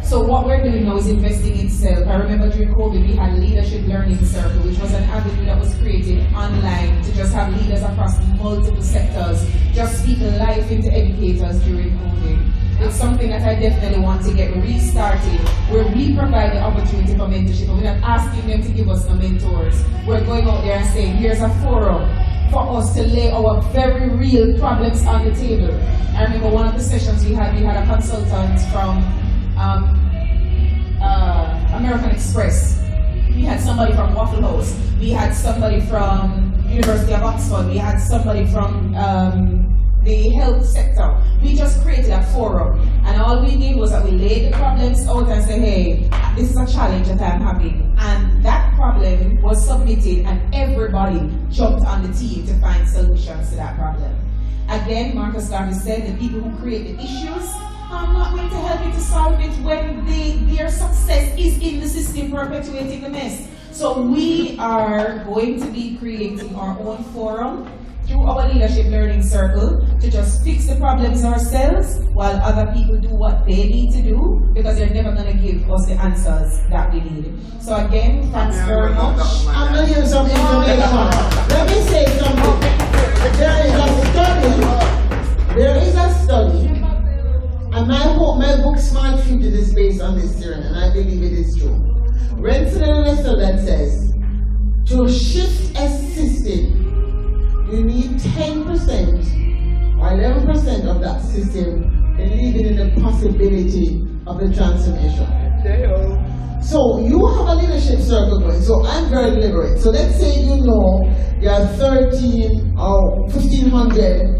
[SPEAKER 5] So what we're doing now is investing in self. I remember during COVID we had Leadership Learning Circle, which was an avenue that was created online to just have leaders across multiple sectors just speak life into educators during COVID. It's something that I definitely want to get restarted, where we provide the opportunity for mentorship. We're not asking them to give us no mentors. We're going out there and saying, here's a forum for us to lay our very real problems on the table. I remember one of the sessions we had a consultant from American Express. We had somebody from Waffle House. We had somebody from University of Oxford. We had somebody from the health sector. We just created a forum, and all we did was that we laid the problems out and said, hey, this is a challenge that I'm having. And that problem was submitted, and everybody jumped on the team to find solutions to that problem. Again, Marcus Garvey said, the people who create the issues are not going to help you to solve it when their success is in the system perpetuating the mess. So we are going to be creating our own forum through our Leadership Learning Circle to just fix the problems ourselves while other people do what they need to do, because they're never going to give us the answers that we need. So again, thanks very much.
[SPEAKER 3] I'm going to give you some information. Let me say something. There is a study, and my book Smart Future is based on this theory, and I believe it is true. Renton and that says, to shift a system, you need 10% or 11% of that system believing in the possibility of the transformation. So you have a leadership circle going, so I'm very deliberate. So let's say you know there are 13 or 1,500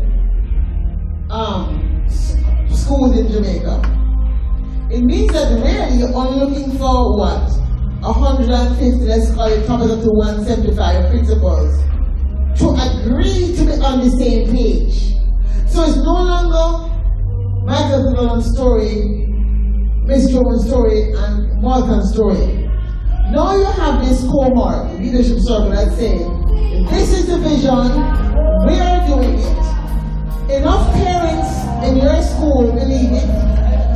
[SPEAKER 3] schools in Jamaica. It means that really you're only looking for what? 150, let's call it, top up to 175 principals to agree to be on the same page. So it's no longer Michael Fulham's story, Miss Jones' story, and Maulton's story. Now you have this cohort, the leadership circle, that's saying, this is the vision, we are doing it. Enough parents in your school believe it,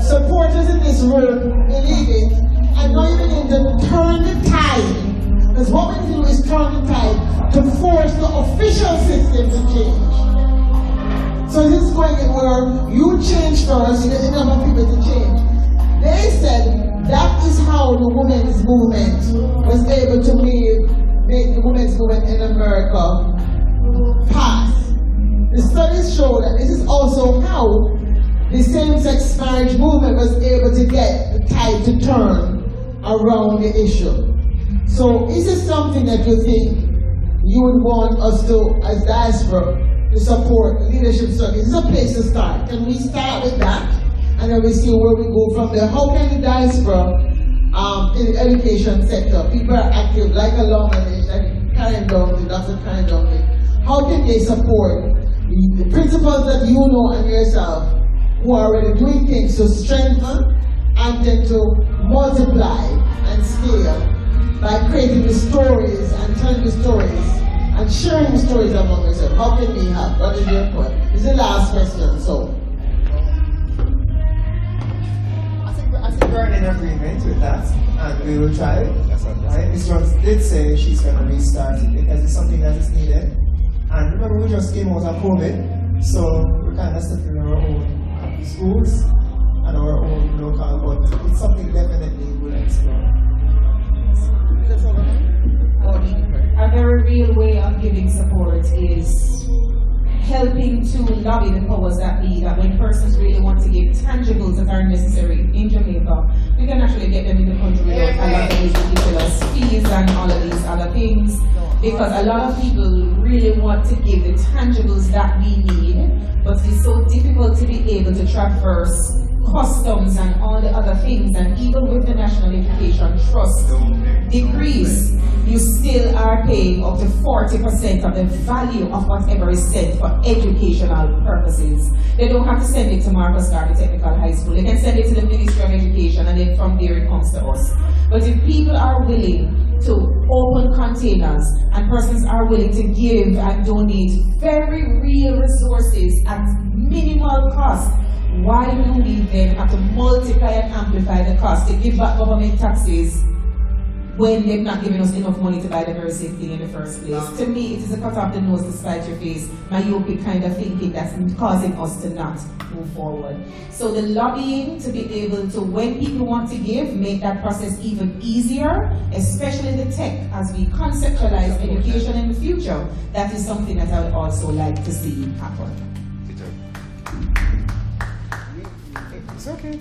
[SPEAKER 3] supporters in this room believe it, and now you're beginning to turn the tide. Because what we do is turn the tide to force the official system to change. So this is going in where you change first, you get enough people to change. They said that is how the women's movement was able to make the women's movement in America pass. The studies show that this is also how the same-sex marriage movement was able to get the tide to turn around the issue. So is this something that you think you would want us to, as Diaspora, to support leadership circles? It's a place to start. Can we start with that? And then we see where we go from there. How can the Diaspora in the education sector, people are active like along like Karen Downey, Dr. Karen Downey, how can they support the principles that you know and yourself who are already doing things to strengthen and then to multiply and scale by creating the stories and telling the stories and sharing the stories among yourself? How can we help? What is your point? This is the last question, so.
[SPEAKER 6] I think we're in agreement with that, and we will try it. Right? Ms. Jones did say she's going to restart it because it's something that is needed. And remember, we just came out of COVID, so we're kind of stepping in our own schools and our own local, but it's something definitely we'll explore.
[SPEAKER 5] A very real way of giving support is helping to lobby the powers that be, that when persons really want to give tangibles that are necessary in Jamaica, we can actually get them in the country without a lot of these ridiculous fees and all of these other things, because a lot of people really want to give the tangibles that we need, but it's so difficult to be able to traverse customs and all the other things, and even with the National Education Trust decrease, you still are paying up to 40% of the value of whatever is sent for educational purposes. They don't have to send it to Marcus Garvey Technical High School. They can send it to the Ministry of Education, and then from there it comes to us. But if people are willing to open containers and persons are willing to give and donate very real resources at minimal cost, why do we then have to multiply and amplify the cost to give back government taxes when they've not given us enough money to buy the very same thing in the first place? To me, it is a cut off the nose to spite your face, myopic kind of thinking that's causing us to not move forward. So the lobbying to be able to, when people want to give, make that process even easier, especially the tech, as we conceptualize education in the future, that is something that I would also like to see happen.
[SPEAKER 4] It's okay,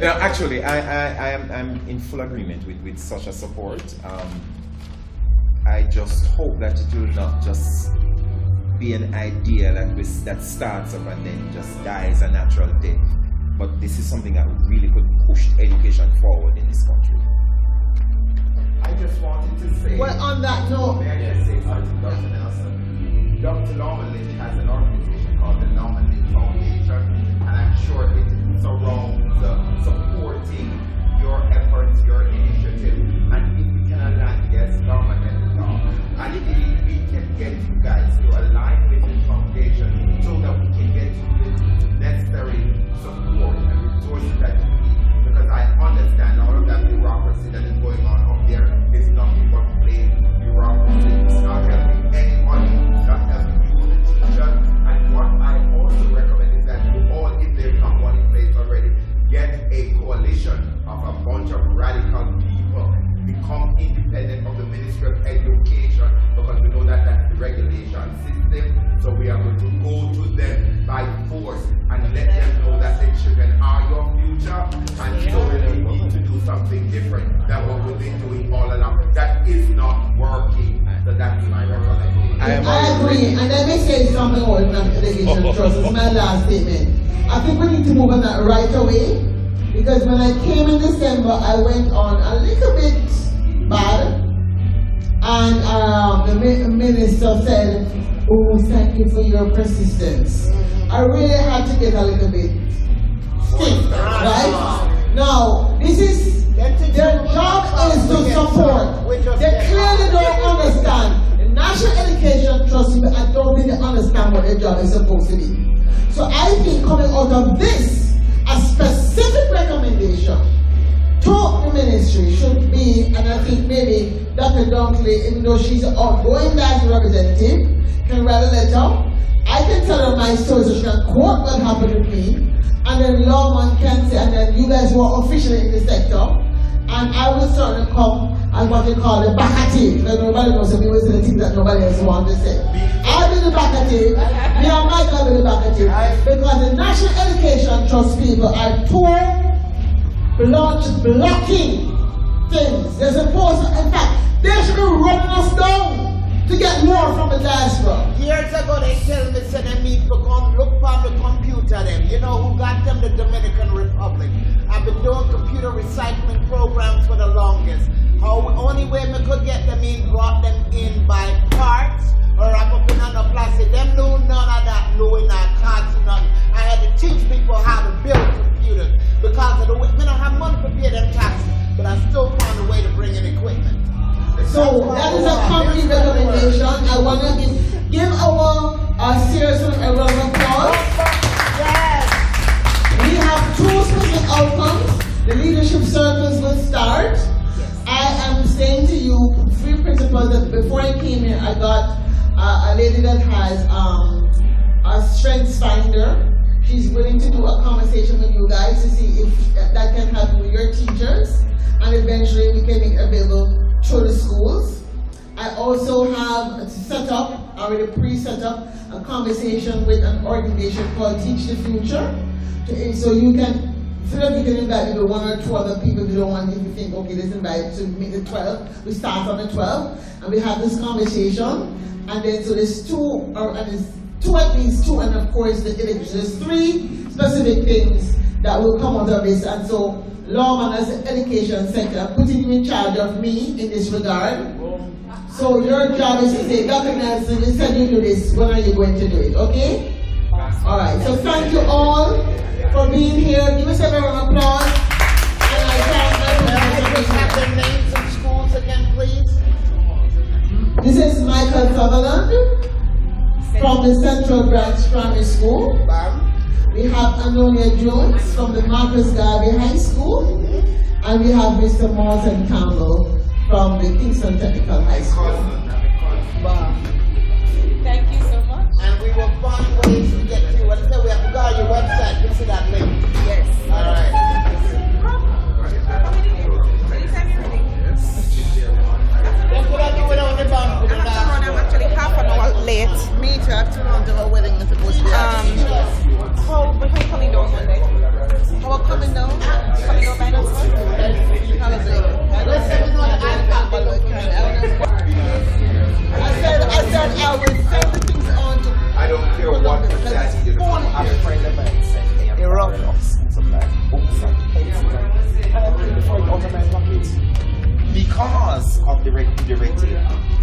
[SPEAKER 4] no, actually, I'm in full agreement with such a support. I just hope that it will not just be an idea that starts up and then just dies a natural death. But this is something that really could push education forward in this country.
[SPEAKER 9] I just wanted to say.
[SPEAKER 3] Well, on that note,
[SPEAKER 9] may I just say something, Dr. Nelson? Dr. Norman Lynch has an organization called the Norman Lynch Foundation. And I'm sure it surrounds supporting your efforts, your initiative. And if we can align, yes, Norman and Law. And if we can get you guys to align with the foundation so that we can get you the necessary support and resources that you need. Because I understand all of that bureaucracy that is going on up there is nothing but plain bureaucracy. It's not helping anyone, it's not helping you, the teacher. And what I also recommend is that you all, if there's not one in place already, get a coalition of a bunch of radical people, become independent of the Ministry of Education, because we know that that's the regulation system. So we are going to go to them by force and let them know that the children are your future, and so we need to do something different than what we've been doing all along. That is not working. So that's my recommendation.
[SPEAKER 3] I agree, and let me say something about the National Education Trust. It's my last statement. I think we need to move on that right away, because when I came in December, I went on a little bit bad, and the minister said, "Oh, thank you for your persistence." I really had to get a little bit stiff, right? Now, this is, their job is to support. They clearly don't understand. The National Education Trust, I don't think they understand what their job is supposed to be. So I think coming out of this, a specific recommendation to the ministry should be, and I think maybe Dr. Dunkley, even though she's an outgoing national representative, can write a letter. I can tell her my story so she can quote what happened with me, and then Lawman can say, and then you guys who are officially in the sector, and I will certainly come as what they call the backative. Nobody knows, so we will say the things that nobody else wants to say. I'll be the backative, me and Michael will be the backative, because the National Education Trust people are blocking things. They're supposed to, in fact, they should be running us down to get more from the diaspora.
[SPEAKER 12] Years ago they tell me, say they need to come look for the computer them. You know who got them? The Dominican Republic. I've been doing computer recycling programs for the longest. How only way we could get them in, brought them in by parts or wrap up in another plastic. Them knew none of that, knowing our cards and nothing. I had to teach people how to build computers because of the way. We don't have money to pay them taxes, but I still found a way to bring in equipment.
[SPEAKER 3] So that is a concrete recommendation. I want to give our serious a round of applause.
[SPEAKER 12] Yes.
[SPEAKER 3] We have two specific outcomes. The leadership circles will start. I am saying to you, three principles that before I came here, I got a lady that has a strengths finder. She's willing to do a conversation with you guys to see if that can help with your teachers, and eventually we can make it available through the schools. I also have set up, already pre-set up, a conversation with an organization called Teach the Future. So you can instead of you can invite maybe 1 or 2 other people, if you don't want, if you think, okay, let's invite to make it 12, we start on the 12th, and we have this conversation, and then so there's 2, or and there's 2 at least 2, and of course there's 3 specific things that will come out of this, and so Lawman as the Education Center putting you in charge of me in this regard. So your job is to say, Dr. Nelson, you said you do this, when are you going to do it, okay? Alright, so thank you all for being here. Give us everyone an applause. And I thank
[SPEAKER 12] have their names and schools again, please.
[SPEAKER 3] This is Michael Sutherland from the Central Branch Primary School. We have Anniona Jones from the Marcus Garvey High School. And we have Mr. Maulton Campbell from the Kingston Technical High School.
[SPEAKER 5] Thank you so much.
[SPEAKER 12] And we will find ways to get to you. What I said, we have to go on your website. You see that link?
[SPEAKER 5] Yes.
[SPEAKER 12] All right. That's what I do without the band.
[SPEAKER 13] I'm actually half an hour late.
[SPEAKER 3] Me too. I have to run to a wedding that's supposed to be
[SPEAKER 13] How are you coming down Monday?
[SPEAKER 3] How are coming down?
[SPEAKER 13] Coming down by now?
[SPEAKER 3] I said I will send the things on to.
[SPEAKER 9] I don't care what that is.
[SPEAKER 4] A friend of mine sent me a round of some like books and pencils and I paid for it out of my pocket because of the red tape.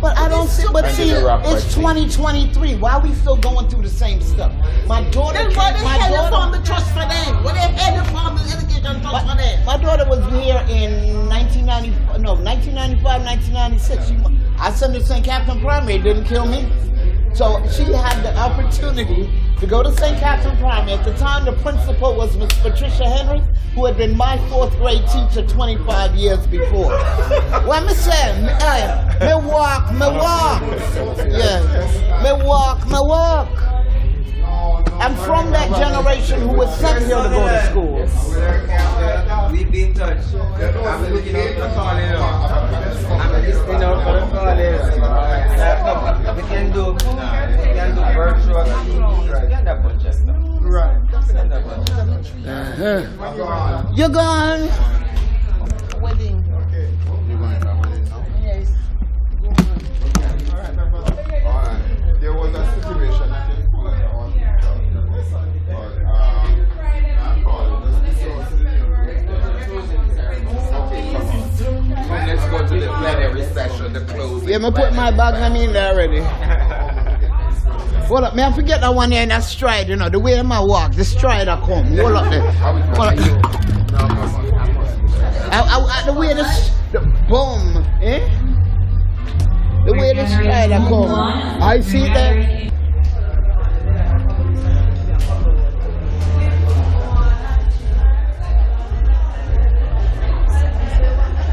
[SPEAKER 12] But I don't see, but see, it's 2023. Why are we still going through the same stuff? My daughter
[SPEAKER 3] Then why the hell you form the trust for them? What the hell you form the education trust for them?
[SPEAKER 12] My daughter was here in 1995, 1996. I sent her to St. Catherine Primary, it didn't kill me. So she had the opportunity to go to St. Catherine Primary. At the time, the principal was Miss Patricia Henry, who had been my 4th grade teacher 25 years before. Well, me say, me walk. Yeah, me walk. I'm from that generation who was sent here to go to school.
[SPEAKER 14] We be in touch. I'm looking out for calling I'm listening out for the calling. We can do virtual TV. We can do a bunch of stuff. Right.
[SPEAKER 12] You're gone.
[SPEAKER 3] Wedding.
[SPEAKER 9] Okay. You're going to a wedding now?
[SPEAKER 3] Yes.
[SPEAKER 9] Alright. There was a situation at the school and I want to tell you. But, I'm calling. Let's go to the okay, come on. Let's go to the plenary session, the closing.
[SPEAKER 12] Yeah, me put my bag in there already. Hold up, man, I forget that one there in that stride, you know, the way I walk, the stride I come. Hold up there. Hold up. The way the boom, eh? The way the stride I come. I see that.